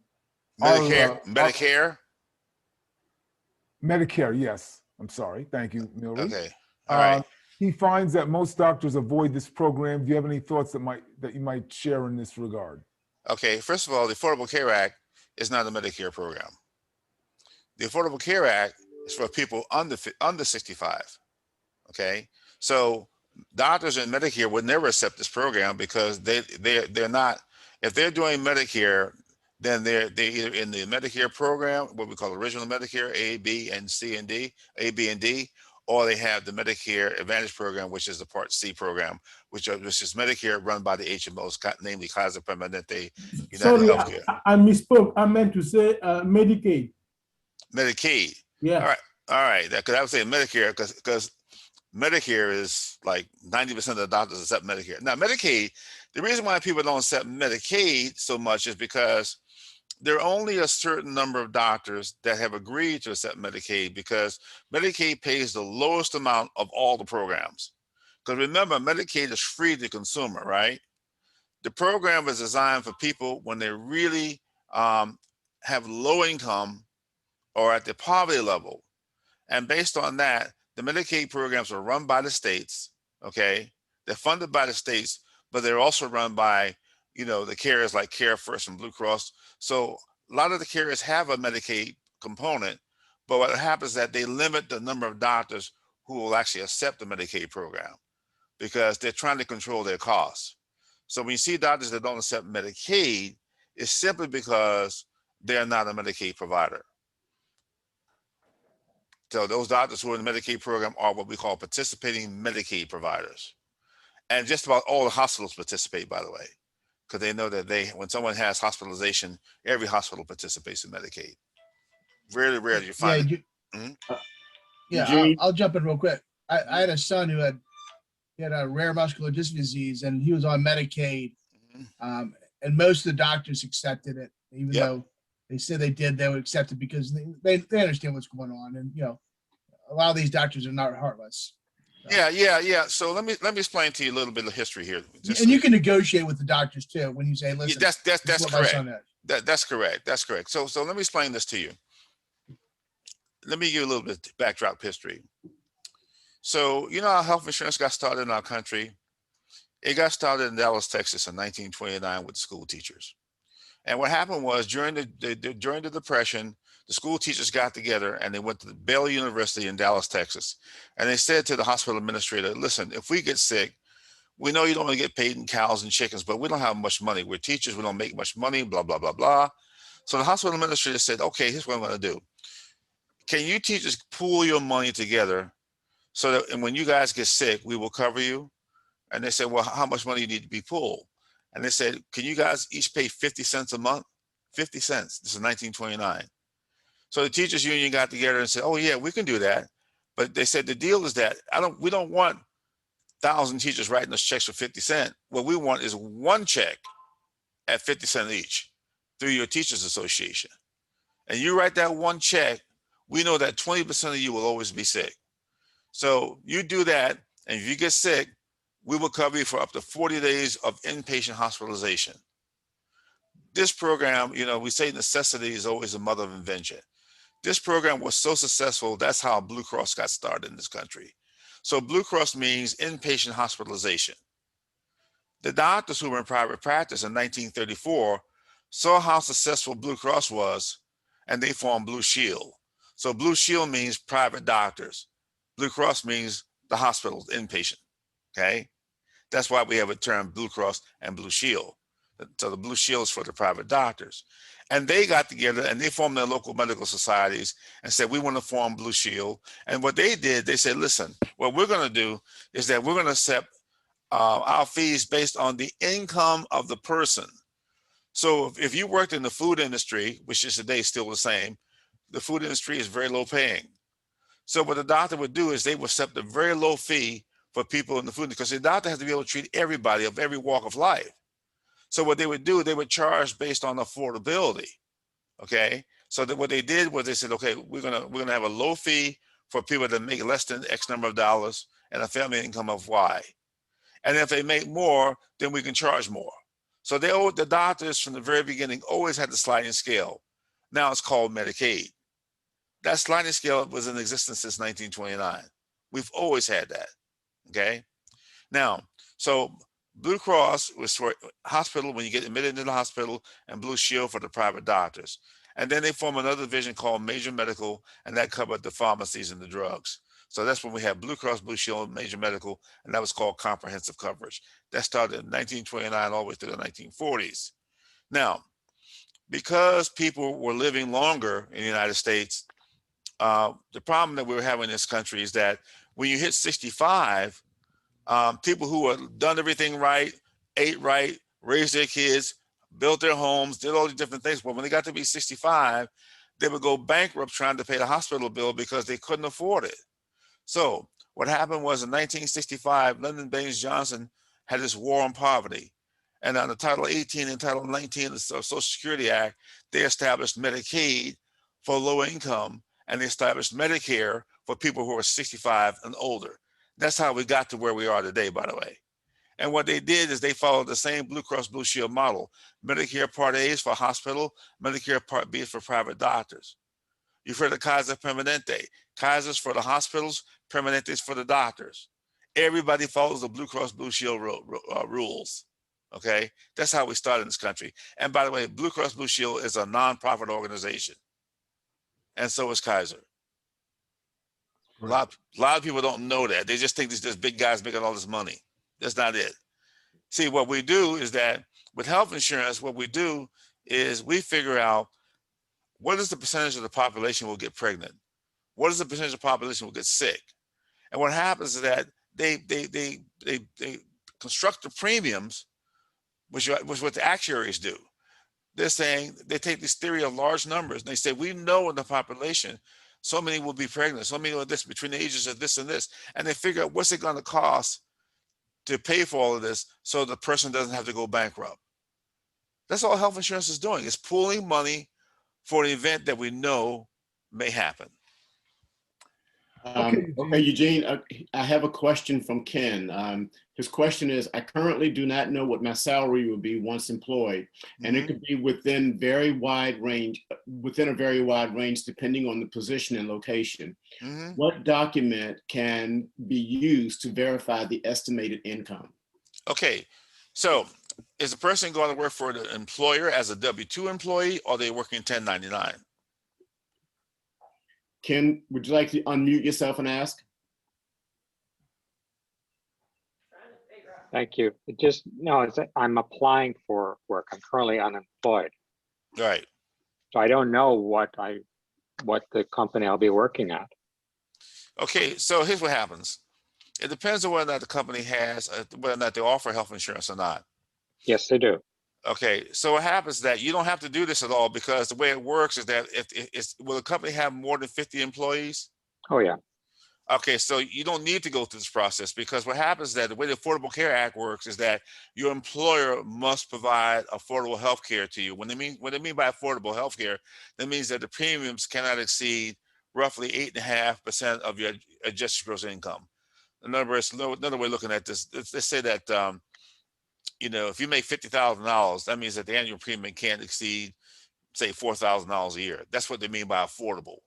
Speaker 4: Medicare, yes. I'm sorry. Thank you, Milry.
Speaker 1: Okay, all right.
Speaker 4: He finds that most doctors avoid this program. Do you have any thoughts that you might share in this regard?
Speaker 1: Okay, first of all, the Affordable Care Act is not a Medicare program. The Affordable Care Act is for people under 65. Okay, so doctors in Medicare would never accept this program because they're not. If they're doing Medicare, then they're either in the Medicare program, what we call original Medicare, A, B, and C and D, A, B, and D, or they have the Medicare Advantage program, which is the Part C program, which is Medicare run by the HMOs, namely Kaiser Permanente, United
Speaker 7: Sorry,
Speaker 1: Healthcare.
Speaker 7: I misspoke. I meant to say Medicaid.
Speaker 1: Medicaid.
Speaker 7: Yeah.
Speaker 1: All right. Because I would say Medicare because Medicare is like 90% of the doctors accept Medicare. Now, Medicaid, the reason why people don't accept Medicaid so much is because there are only a certain number of doctors that have agreed to accept Medicaid because Medicaid pays the lowest amount of all the programs. Because remember, Medicaid is free to the consumer, right? The program is designed for people when they really have low income or at the poverty level. And based on that, the Medicaid programs are run by the states, okay? They're funded by the states, but they're also run by, the carriers like Care First and Blue Cross. So a lot of the carriers have a Medicaid component, but what happens is that they limit the number of doctors who will actually accept the Medicaid program because they're trying to control their costs. So when you see doctors that don't accept Medicaid, it's simply because they're not a Medicaid provider. So those doctors who are in the Medicaid program are what we call participating Medicaid providers. And just about all the hospitals participate, by the way, because they know that when someone has hospitalization, every hospital participates in Medicaid. Very rarely you find
Speaker 3: it. I'll jump in real quick. I had a son who had a rare muscular dystrophy disease, and he was on Medicaid, and most of the doctors accepted it, even though they said they would accept it because they understand what's going on, and a lot of these doctors are not heartless. So.
Speaker 1: Yeah. So let me explain to you a little bit of history here.
Speaker 3: And you can negotiate with the doctors too when you say, "Listen,
Speaker 1: that's correct. That's correct. That's correct. So let me explain this to you. Let me give you a little bit of backdrop history. So how health insurance got started in our country? It got started in Dallas, Texas, in 1929 with school teachers. And what happened was during the Depression, the school teachers got together and they went to the Baylor University in Dallas, Texas. And they said to the hospital administrator, listen, if we get sick, we know you don't want to get paid in cows and chickens, but we don't have much money. We're teachers, we don't make much money, blah, blah, blah, blah. So the hospital administrator said, okay, here's what I'm going to do. Can you teachers pool your money together so that and when you guys get sick, we will cover you? And they said, well, how much money you need to be pooled? And they said, can you guys each pay 50 cents a month? 50 cents. This is 1929. So the teachers union got together and said, oh yeah, we can do that. But they said the deal is that we don't want 1,000 teachers writing us checks for 50 cents. What we want is one check at 50 cents each through your teachers association. And you write that one check, we know that 20% of you will always be sick. So you do that, and if you get sick, we will cover you for up to 40 days of inpatient hospitalization. This program, we say necessity is always the mother of invention. This program was so successful, that's how Blue Cross got started in this country. So Blue Cross means inpatient hospitalization. The doctors who were in private practice in 1934 saw how successful Blue Cross was, and they formed Blue Shield. So Blue Shield means private doctors. Blue Cross means the hospital's inpatient, okay? That's why we have a term Blue Cross and Blue Shield. So the Blue Shield is for the private doctors. And they got together and they formed their local medical societies and said, we want to form Blue Shield. And what they did, they said, listen, what we're going to do is that we're going to accept our fees based on the income of the person. So if you worked in the food industry, which is today still the same, the food industry is very low paying. So what the doctor would do is they would accept a very low fee for people in the food, because the doctor has to be able to treat everybody of every walk of life. So what they would do, they would charge based on affordability. Okay. So that what they did was they said, okay, we're gonna have a low fee for people that make less than X number of dollars and a family income of Y. And if they make more, then we can charge more. So the doctors from the very beginning always had the sliding scale. Now it's called Medicaid. That sliding scale was in existence since 1929. We've always had that. Okay. Now, so Blue Cross was for hospital when you get admitted into the hospital, and Blue Shield for the private doctors. And then they form another division called Major Medical, and that covered the pharmacies and the drugs. So that's when we have Blue Cross, Blue Shield, Major Medical, and that was called comprehensive coverage. That started in 1929 all the way through the 1940s. Now, because people were living longer in the United States, the problem that we were having in this country is that when you hit 65, people who had done everything right, ate right, raised their kids, built their homes, did all these different things. But when they got to be 65, they would go bankrupt trying to pay the hospital bill because they couldn't afford it. So what happened was in 1965, Lyndon Baines Johnson had this war on poverty. And on the Title 18 and Title 19 of the Social Security Act, they established Medicaid for low income, and they established Medicare for people who are 65 and older. That's how we got to where we are today, by the way. And what they did is they followed the same Blue Cross Blue Shield model. Medicare Part A is for hospital, Medicare Part B is for private doctors. You've heard of Kaiser Permanente. Kaiser's for the hospitals, Permanente's for the doctors. Everybody follows the Blue Cross Blue Shield rules. Okay, that's how we started in this country. And by the way, Blue Cross Blue Shield is a nonprofit organization, and so is Kaiser. A lot of people don't know that. They just think these big guys making all this money. That's not it. See, what we do is that with health insurance, what we do is we figure out what is the percentage of the population will get pregnant? What is the percentage of the population will get sick? And what happens is that they construct the premiums, which what the actuaries do. They're saying they take this theory of large numbers and they say, we know in the population, so many will be pregnant, so many will this between the ages of this and this. And they figure out what's it going to cost to pay for all of this so the person doesn't have to go bankrupt. That's all health insurance is doing. It's pooling money for an event that we know may happen.
Speaker 5: Okay, Eugene, I have a question from Ken. His question is, I currently do not know what my salary will be once employed, and it could be within a very wide range depending on the position and location. What document can be used to verify the estimated income?
Speaker 1: Okay, so is the person going to work for the employer as a W-2 employee, or are they working 1099?
Speaker 5: Ken, would you like to unmute yourself and ask?
Speaker 8: Thank you. I'm applying for work. I'm currently unemployed.
Speaker 1: Right.
Speaker 8: So I don't know what the company I'll be working at.
Speaker 1: Okay, so here's what happens. It depends on whether or not the company has, whether or not they offer health insurance or not.
Speaker 8: Yes, they do.
Speaker 1: Okay, so what happens is that you don't have to do this at all, because the way it works is that if it's, will the company have more than 50 employees?
Speaker 8: Oh, yeah.
Speaker 1: Okay, so you don't need to go through this process, because what happens is that the way the Affordable Care Act works is that your employer must provide affordable health care to you. What they mean by affordable health care, that means that the premiums cannot exceed roughly 8.5% of your adjusted gross income. In other words, another way of looking at this, let's say that if you make $50,000, that means that the annual premium can't exceed, say, $4,000 a year. That's what they mean by affordable.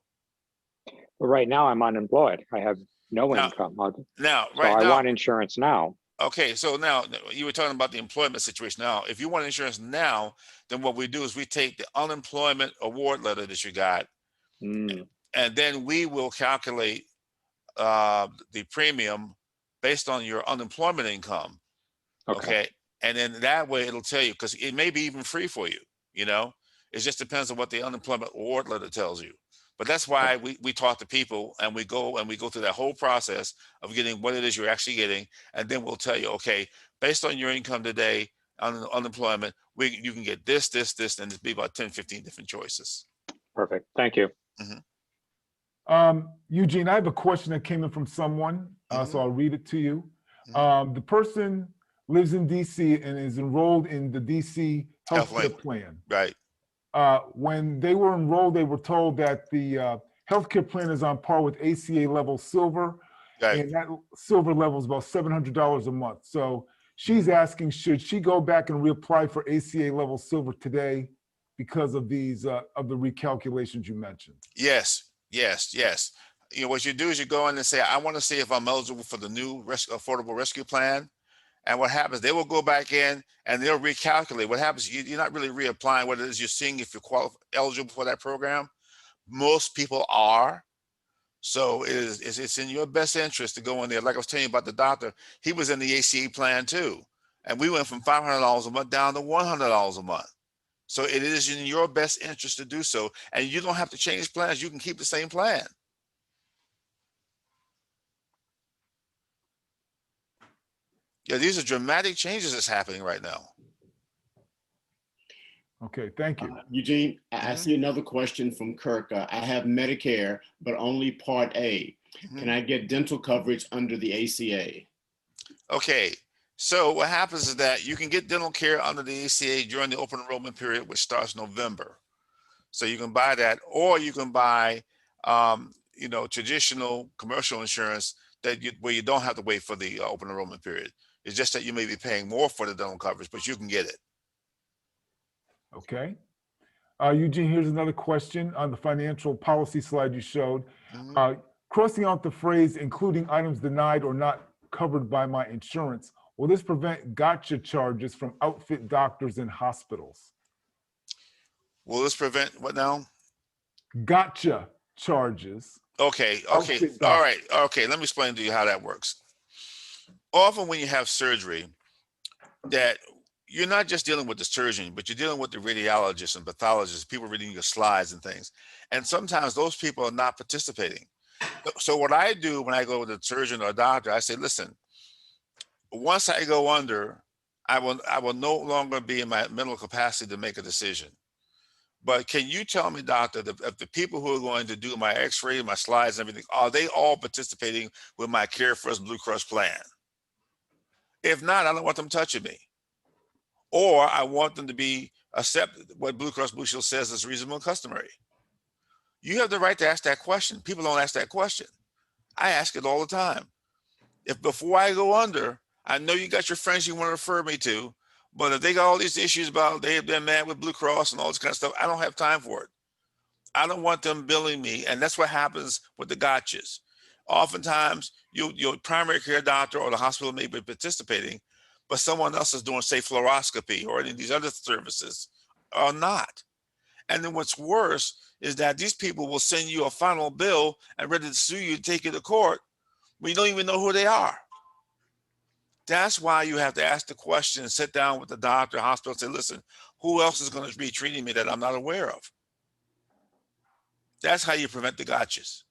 Speaker 8: But right now I'm unemployed. I have no income. So I want insurance now.
Speaker 1: Okay, so now you were talking about the employment situation. Now, if you want insurance now, then what we do is we take the unemployment award letter that you got, and then we will calculate the premium based on your unemployment income. Okay. And then that way it'll tell you, because it may be even free for you. It just depends on what the unemployment award letter tells you. But that's why we talk to people, and we go through that whole process of getting what it is you're actually getting. And then we'll tell you, okay, based on your income today, on unemployment, you can get this, and it'd be about 10, 15 different choices.
Speaker 8: Perfect. Thank you.
Speaker 4: Eugene, I have a question that came in from someone, so I'll read it to you. The person lives in DC and is enrolled in the DC healthcare plan.
Speaker 1: Right.
Speaker 4: When they were enrolled, they were told that the healthcare plan is on par with ACA level silver, and that silver level is about $700 a month. So she's asking, should she go back and reapply for ACA level silver today because of these of the recalculations you mentioned?
Speaker 1: Yes. What you do is you go in and say, I want to see if I'm eligible for the new affordable rescue plan. And what happens, they will go back in and they'll recalculate. What happens, you're not really reapplying what it is, you're seeing if you're eligible for that program. Most people are. So it's in your best interest to go in there. Like I was telling you about the doctor, he was in the ACA plan too. And we went from $500 a month down to $100 a month. So it is in your best interest to do so. And you don't have to change plans. You can keep the same plan. Yeah, these are dramatic changes that's happening right now.
Speaker 4: Okay, thank you.
Speaker 5: Eugene, I see another question from Kirk. I have Medicare, but only Part A. Can I get dental coverage under the ACA?
Speaker 1: Okay, so what happens is that you can get dental care under the ACA during the open enrollment period, which starts November. So you can buy that, or you can buy, traditional commercial insurance where you don't have to wait for the open enrollment period. It's just that you may be paying more for the dental coverage, but you can get it.
Speaker 4: Okay. Eugene, here's another question on the financial policy slide you showed. Crossing out the phrase, including items denied or not covered by my insurance, will this prevent gotcha charges from outfit doctors and hospitals?
Speaker 1: Will this prevent what now?
Speaker 4: Gotcha charges.
Speaker 1: Okay. All right. Okay, let me explain to you how that works. Often when you have surgery, that you're not just dealing with the surgeon, but you're dealing with the radiologists and pathologists, people reading your slides and things. And sometimes those people are not participating. So what I do when I go with a surgeon or a doctor, I say, listen, once I go under, I will no longer be in my mental capacity to make a decision. But can you tell me, doctor, if the people who are going to do my x-ray, my slides and everything, are they all participating with my Care First Blue Cross plan? If not, I don't want them touching me. Or I want them to be accept what Blue Cross Blue Shield says is reasonable and customary. You have the right to ask that question. People don't ask that question. I ask it all the time. If before I go under, I know you got your friends you want to refer me to, but if they got all these issues about they're mad with Blue Cross and all this kind of stuff, I don't have time for it. I don't want them billing me. And that's what happens with the gotchas. Oftentimes, your primary care doctor or the hospital may be participating, but someone else is doing, say, fluoroscopy or any of these other services are not. And then what's worse is that these people will send you a final bill and ready to sue you, take you to court, when you don't even know who they are. That's why you have to ask the question, sit down with the doctor, hospital, and say, listen, who else is going to be treating me that I'm not aware of? That's how you prevent the gotchas.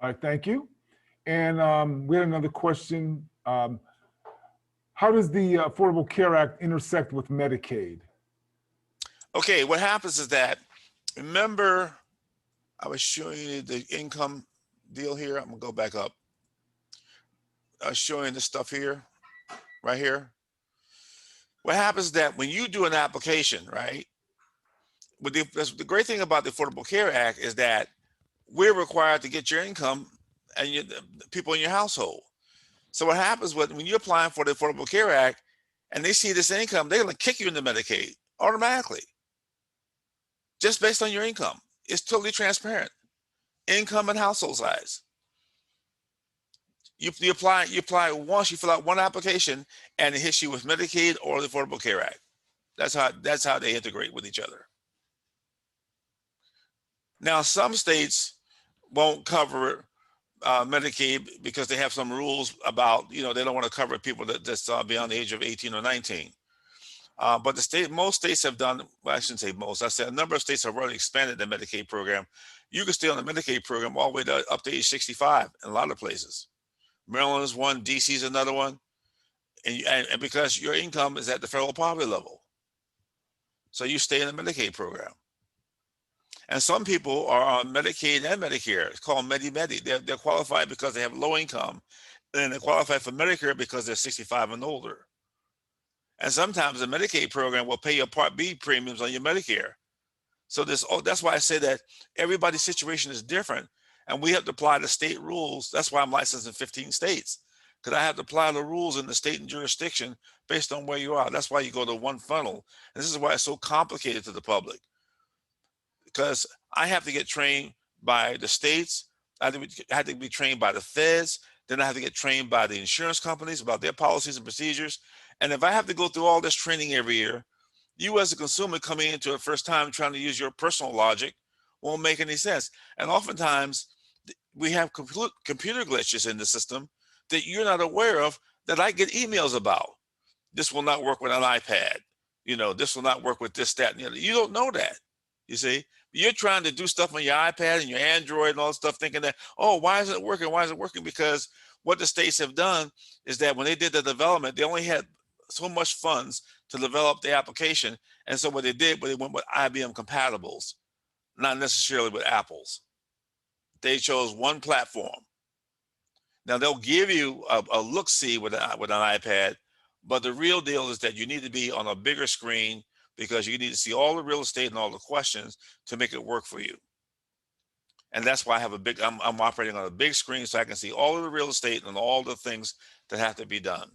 Speaker 4: All right, thank you. And we had another question. How does the Affordable Care Act intersect with Medicaid?
Speaker 1: Okay, what happens is that, remember, I was showing you the income deal here. I'm gonna go back up. I was showing this stuff here, right here. What happens is that when you do an application, right? But the great thing about the Affordable Care Act is that we're required to get your income and the people in your household. So what happens when you're applying for the Affordable Care Act and they see this income, they're gonna kick you into Medicaid automatically, just based on your income. It's totally transparent. Income and household size. You apply once, you fill out one application, and it hits you with Medicaid or the Affordable Care Act. That's how they integrate with each other. Now, some states won't cover Medicaid because they have some rules about, they don't want to cover people that's beyond the age of 18 or 19. But most states have done, well, I shouldn't say most, I said a number of states have already expanded the Medicaid program. You can stay on the Medicaid program all the way up to age 65 in a lot of places. Maryland is one, DC is another one, and because your income is at the federal poverty level. So you stay in the Medicaid program. And some people are on Medicaid and Medicare. It's called Medi-Medi. They're qualified because they have low income, and they qualify for Medicare because they're 65 and older. And sometimes the Medicaid program will pay your Part B premiums on your Medicare. So that's why I say that everybody's situation is different, and we have to apply the state rules. That's why I'm licensed in 15 states, because I have to apply the rules in the state and jurisdiction based on where you are. That's why you go to one funnel. And this is why it's so complicated to the public, because I have to get trained by the states. I had to be trained by the feds. Then I have to get trained by the insurance companies about their policies and procedures. And if I have to go through all this training every year, you as a consumer coming into it first time trying to use your personal logic won't make any sense. And oftentimes we have computer glitches in the system that you're not aware of, that I get emails about. This will not work with an iPad. This will not work with this, that, and the other. You don't know that, you see. You're trying to do stuff on your iPad and your Android and all this stuff, thinking that, oh, why isn't it working? Why isn't it working? Because what the states have done is that when they did the development, they only had so much funds to develop the application. And so what they did, they went with IBM compatibles, not necessarily with Apple's. They chose one platform. Now they'll give you a look-see with an iPad, but the real deal is that you need to be on a bigger screen, because you need to see all the real estate and all the questions to make it work for you. And that's why I have I'm operating on a big screen, so I can see all of the real estate and all the things that have to be done.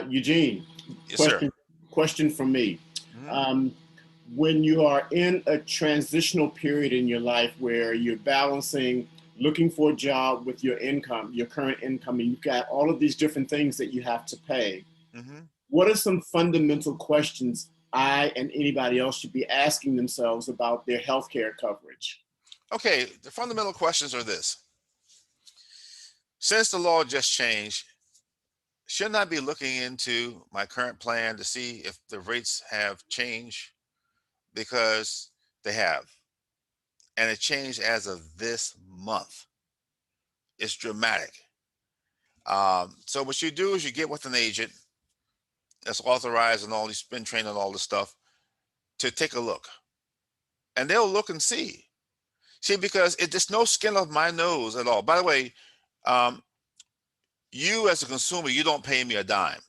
Speaker 5: Eugene,
Speaker 1: yes,
Speaker 5: question from me. Mm-hmm. When you are in a transitional period in your life where you're balancing looking for a job with your income, your current income, and you've got all of these different things that you have to pay, mm-hmm. What are some fundamental questions I and anybody else should be asking themselves about their healthcare coverage?
Speaker 1: Okay, the fundamental questions are this. Since the law just changed, shouldn't I be looking into my current plan to see if the rates have changed? Because they have. And it changed as of this month. It's dramatic. So what you do is you get with an agent that's authorized and all these, been trained on all this stuff, to take a look. And they'll look and see. See, because it's just no skin off my nose at all. By the way, you as a consumer, you don't pay me a dime.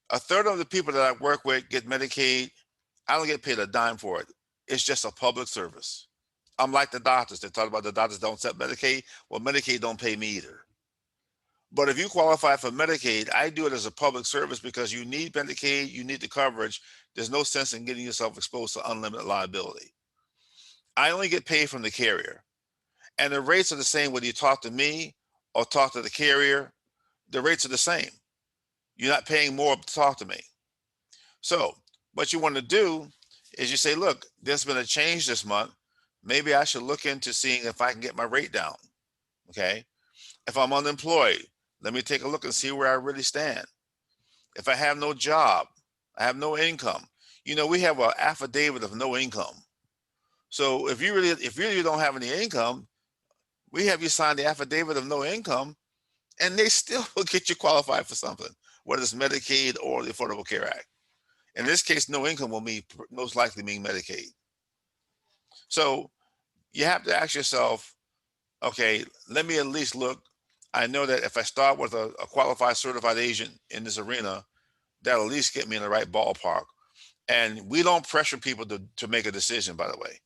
Speaker 1: A third of the people that I work with get Medicaid. I don't get paid a dime for it. It's just a public service. I'm like the doctors. They talk about the doctors don't accept Medicaid. Well, Medicaid don't pay me either. But if you qualify for Medicaid, I do it as a public service because you need Medicaid, you need the coverage. There's no sense in getting yourself exposed to unlimited liability. I only get paid from the carrier. And the rates are the same whether you talk to me or talk to the carrier. The rates are the same. You're not paying more to talk to me. So what you want to do is you say, look, there's been a change this month. Maybe I should look into seeing if I can get my rate down. Okay. If I'm unemployed, let me take a look and see where I really stand. if I have no job, I have no income. You know, we have an affidavit of no income. So if you really don't have any income, we have you sign the affidavit of no income, and they still will get you qualified for something, whether it's Medicaid or the Affordable Care Act. In this case, no income will most likely mean Medicaid. So you have to ask yourself, okay, let me at least look. I know that if I start with a qualified certified agent in this arena, that'll at least get me in the right ballpark. And we don't pressure people to make a decision, by the way.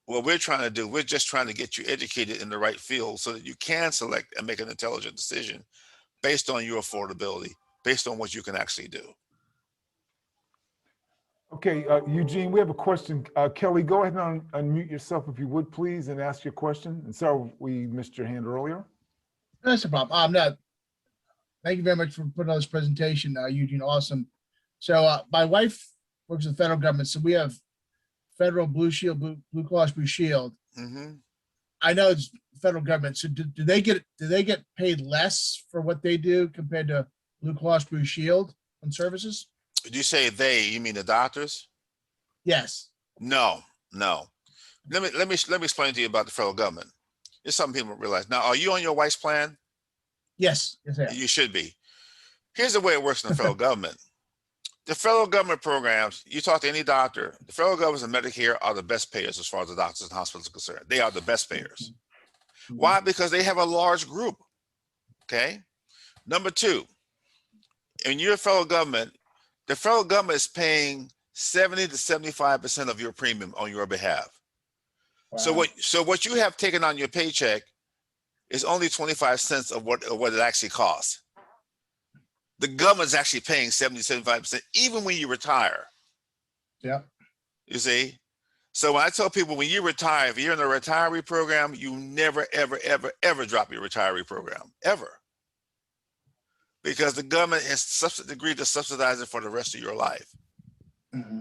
Speaker 1: What we're trying to do, we're just trying to get you educated in the right field so that you can select and make an intelligent decision based on your affordability, based on what you can actually do.
Speaker 4: Okay, Eugene, we have a question. Kelly, go ahead and unmute yourself if you would, please, and ask your question. And sorry we missed your hand earlier.
Speaker 3: That's a problem. Thank you very much for putting on this presentation, Eugene. Awesome. So my wife works in the federal government, so we have federal Blue Shield, Blue Cross Blue Shield.
Speaker 1: Mm-hmm.
Speaker 3: I know it's federal government. So do they get paid less for what they do compared to Blue Cross Blue Shield on services?
Speaker 1: Did you say they? You mean the doctors?
Speaker 3: Yes.
Speaker 1: No. Let me explain to you about the federal government. It's something people don't realize. Now, are you on your wife's plan?
Speaker 3: Yes. Yes, I am.
Speaker 1: You should be. Here's the way it works in the federal government. The federal government programs, you talk to any doctor, the federal government and Medicare are the best payers as far as the doctors and hospitals are concerned. They are the best payers. Why? Because they have a large group. Okay. Number two, in your federal government, the federal government is paying 70 to 75% of your premium on your behalf. Wow. So what you have taken on your paycheck is only 25 cents of what it actually costs. The government's actually paying 70, 75%, even when you retire.
Speaker 3: Yeah.
Speaker 1: You see? So when I tell people, when you retire, if you're in a retiree program, you never, ever, ever, ever drop your retiree program, ever. Because the government has agreed to subsidize it for the rest of your life.
Speaker 3: Mm-hmm.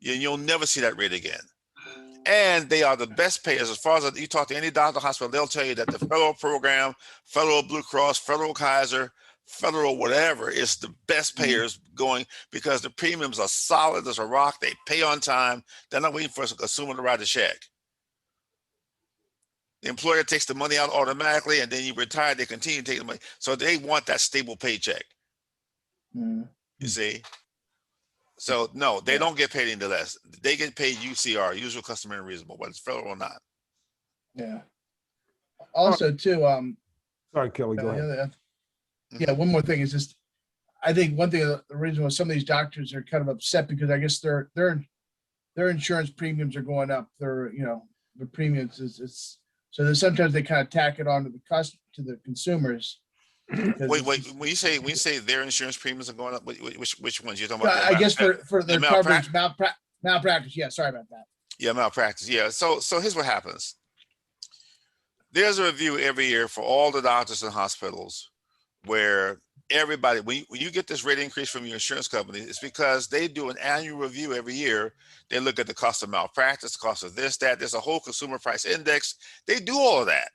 Speaker 1: You'll never see that rate again. And they are the best payers. As far as you talk to any doctor, hospital, they'll tell you that the federal program, federal Blue Cross, federal Kaiser, federal whatever is the best payers going, because the premiums are solid as a rock. They pay on time. They're not waiting for a consumer to write a check. The employer takes the money out automatically, and then you retire, they continue to take the money. So they want that stable paycheck. You see? So no, they don't get paid any less. They get paid UCR, usual, customary, and reasonable, whether it's federal or not.
Speaker 3: Yeah. Also, too,
Speaker 4: sorry, Kelly, go ahead.
Speaker 3: Yeah, one more thing is just, I think one thing, the reason why some of these doctors are kind of upset, because I guess their insurance premiums are going up. Their premiums is so sometimes they kind of tack it on to the consumers.
Speaker 1: Wait, when you say their insurance premiums are going up, which ones you're talking about?
Speaker 3: I guess for their coverage, malpractice. Yeah, sorry about that.
Speaker 1: Yeah, malpractice. Yeah. So here's what happens. There's a review every year for all the doctors and hospitals, where everybody, when you get this rate increase from your insurance company, it's because they do an annual review every year. They look at the cost of malpractice, the cost of this, that. There's a whole consumer price index. They do all of that.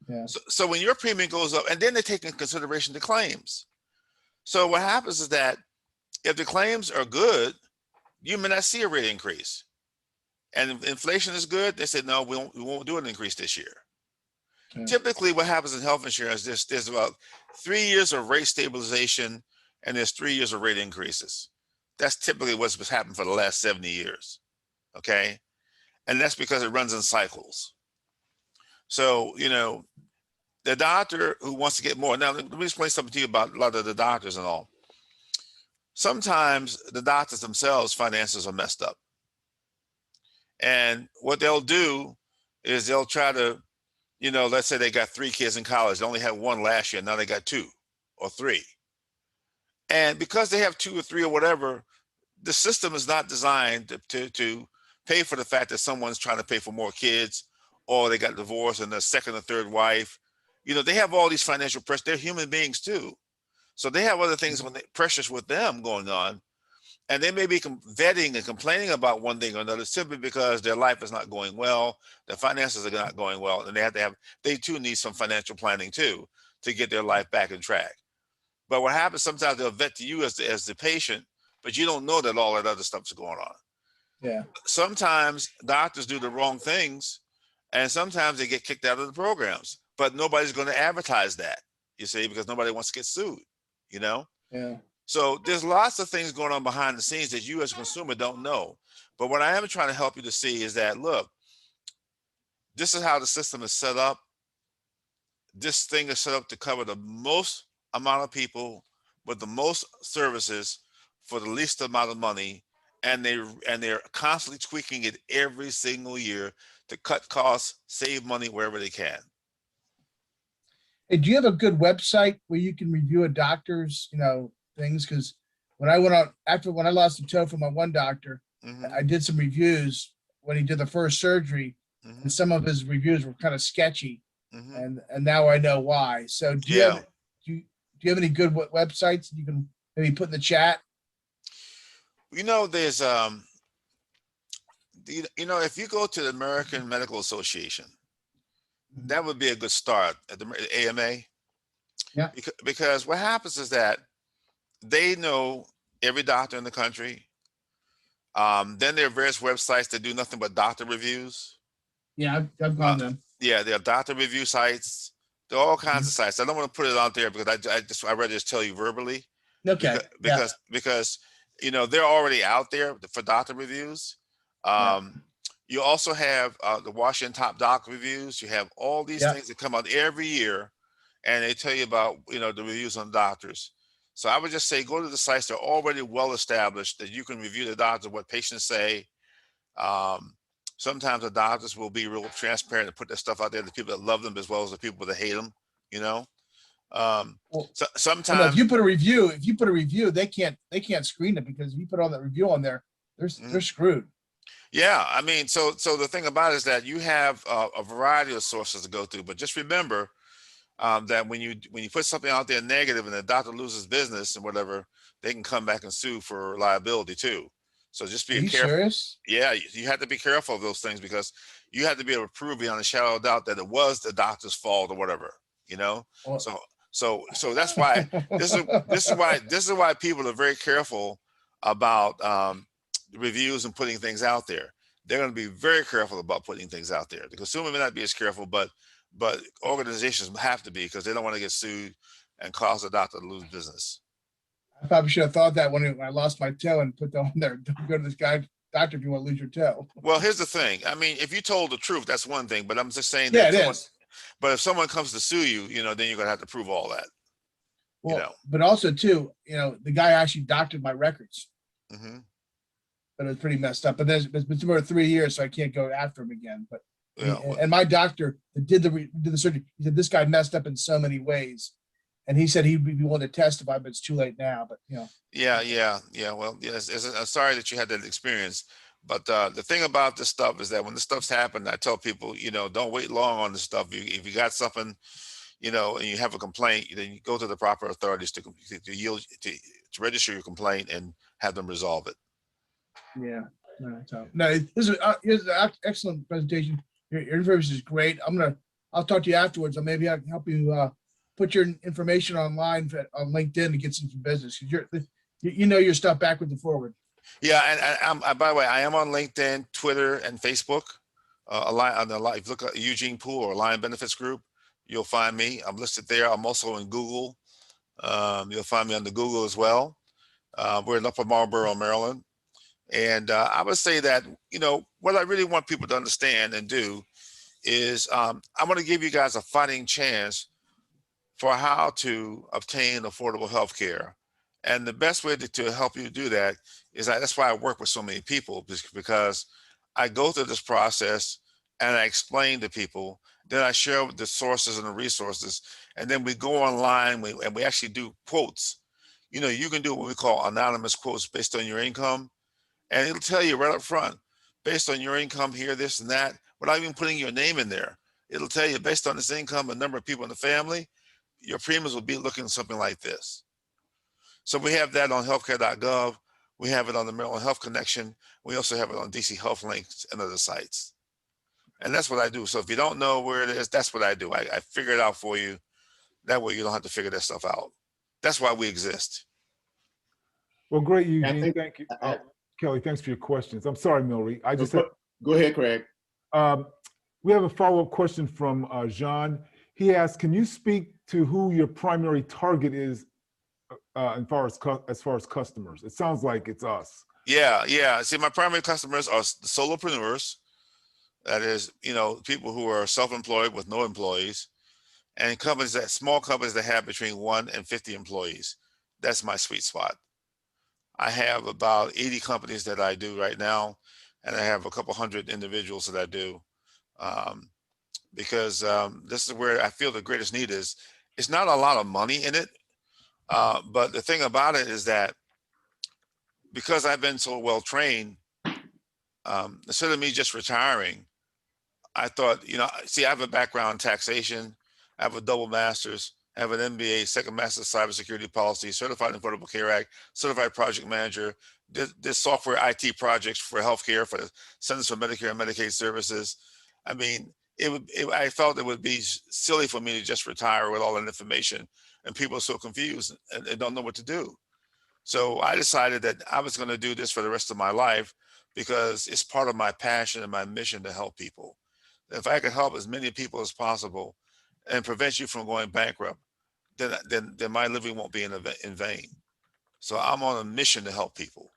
Speaker 3: Yeah.
Speaker 1: So when your premium goes up, and then they take into consideration the claims. So what happens is that if the claims are good, you may not see a rate increase. And if inflation is good, they say, no, we won't do an increase this year. Yeah. Typically what happens in health insurance, there's about 3 years of rate stabilization, and there's 3 years of rate increases. That's typically what's happened for the last 70 years. Okay. And that's because it runs in cycles. So, the doctor who wants to get more. Now, let me explain something to you about a lot of the doctors and all. Sometimes the doctors themselves' finances are messed up. And what they'll do is they'll try to, let's say they got 3 kids in college. They only had 1 last year. Now they got 2 or 3. And because they have 2 or 3 or whatever, the system is not designed to pay for the fact that someone's trying to pay for more kids, or they got divorced and a second or third wife. They have all these financial pressures. They're human beings too. So they have other things pressures with them going on. And they may be vetting and complaining about one thing or another simply because their life is not going well. Their finances are not going well. And they too need some financial planning too, to get their life back on track. But what happens sometimes they'll vet to you as the patient, but you don't know that all that other stuff's going on.
Speaker 3: Yeah.
Speaker 1: Sometimes doctors do the wrong things, and sometimes they get kicked out of the programs, but nobody's going to advertise that, you see, because nobody wants to get sued, you know?
Speaker 3: Yeah.
Speaker 1: So there's lots of things going on behind the scenes that you as a consumer don't know. But what I am trying to help you to see is that, look, this is how the system is set up. This thing is set up to cover the most amount of people with the most services for the least amount of money, and they're constantly tweaking it every single year to cut costs, save money wherever they can.
Speaker 3: Hey, do you have a good website where you can review a doctor's, things? Because when I went out when I lost a toe from my one doctor, I did some reviews when he did the first surgery, and some of his reviews were kind of sketchy, and now I know why. So do you have any good websites that you can maybe put in the chat?
Speaker 1: There's if you go to the American Medical Association, that would be a good start at the AMA.
Speaker 3: Yeah.
Speaker 1: Because what happens is that they know every doctor in the country. Then there are various websites that do nothing but doctor reviews.
Speaker 3: Yeah, I've gone them.
Speaker 1: Yeah, there are doctor review sites. There are all kinds of sites. I don't want to put it out there because I'd rather just tell you verbally.
Speaker 3: Okay.
Speaker 1: Because they're already out there for doctor reviews. You also have the Washington Top Doc reviews. You have all these things that come out every year, and they tell you about the reviews on doctors. So I would just say go to the sites that are already well established that you can review the doctors, what patients say. Sometimes the doctors will be real transparent and put their stuff out there, the people that love them as well as the people that hate them. So sometimes
Speaker 3: if you put a review, they can't screen it, because if you put all that review on there, they're screwed.
Speaker 1: Yeah, I mean, so the thing about it is that you have a variety of sources to go through, but just remember that when you put something out there negative and the doctor loses business and whatever, they can come back and sue for liability too. So just be careful.
Speaker 3: Serious?
Speaker 1: Yeah, you have to be careful of those things, because you have to be able to prove beyond a shadow of doubt that it was the doctor's fault or whatever. So that's why this is why people are very careful about reviews and putting things out there. They're going to be very careful about putting things out there. The consumer may not be as careful, but organizations have to be, because they don't want to get sued and cause the doctor to lose business.
Speaker 3: I probably should have thought that when I lost my toe and put that on there. Don't go to this guy doctor if you want to lose your toe.
Speaker 1: Well, here's the thing. I mean, if you told the truth, that's one thing. But I'm just saying
Speaker 3: that. Yeah, it is.
Speaker 1: But if someone comes to sue you, then you're going to have to prove all that.
Speaker 3: Well, but also too, the guy actually doctored my records. But it was pretty messed up. But it's been more than 3 years, so I can't go after him again. But and my doctor that did the surgery, he said this guy messed up in so many ways, and he said he'd be willing to testify, but it's too late now. But
Speaker 1: Yeah. Well, yes, I'm sorry that you had that experience. But the thing about this stuff is that when this stuff's happened, I tell people, don't wait long on this stuff. If you got something, and you have a complaint, then you go to the proper authorities to register your complaint and have them resolve it.
Speaker 3: Yeah. No, this is an excellent presentation. Your information is great. I'll talk to you afterwards. Or maybe I can help you put your information online on LinkedIn to get some business, because your stuff backwards and forward.
Speaker 1: Yeah, and by the way, I am on LinkedIn, Twitter, and Facebook. If you look at Eugene Poole or Lion Benefits Group, you'll find me. I'm listed there. I'm also in Google. You'll find me on the Google as well. We're in Upper Marlboro, Maryland. And I would say that, what I really want people to understand and do is I want to give you guys a fighting chance for how to obtain affordable health care. And the best way to help you do that is that's why I work with so many people, because I go through this process and I explain to people, then I share the sources and the resources, and then we go online and we actually do quotes. You can do what we call anonymous quotes based on your income. And it'll tell you right up front, based on your income here, this and that, without even putting your name in there. It'll tell you based on this income, the number of people in the family, your premiums will be looking something like this. So we have that on healthcare.gov. We have it on the Maryland Health Connection. We also have it on DC Health Links and other sites. And that's what I do. So if you don't know where it is, that's what I do. I figure it out for you. That way you don't have to figure that stuff out. That's why we exist.
Speaker 4: Well, great, Eugene. Thank you. Kelly, thanks for your questions. I'm sorry, Milry. I just
Speaker 5: go ahead, Craig.
Speaker 4: We have a follow-up question from Jean. He asks, can you speak to who your primary target is as far as customers? It sounds like it's us.
Speaker 1: Yeah. See, my primary customers are the solopreneurs. That is, people who are self-employed with no employees, and small companies that have between 1 and 50 employees. That's my sweet spot. I have about 80 companies that I do right now, and I have a couple hundred individuals that I do, because this is where I feel the greatest need is. It's not a lot of money in it, but the thing about it is that because I've been so well trained, instead of me just retiring, I thought, see, I have a background in taxation. I have a double master's. I have an MBA, second master's cybersecurity policy, certified in Affordable Care Act, certified project manager, did software IT projects for healthcare for the Centers for Medicare and Medicaid Services. I mean, I felt it would be silly for me to just retire with all that information, and people are so confused and they don't know what to do. So I decided that I was going to do this for the rest of my life because it's part of my passion and my mission to help people. If I could help as many people as possible and prevent you from going bankrupt, then my living won't be in vain. So I'm on a mission to help people.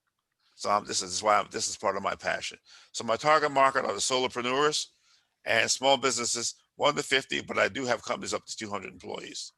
Speaker 1: So this is part of my passion. So my target market are the solopreneurs and small businesses, 1 to 50, but I do have companies up to 200 employees.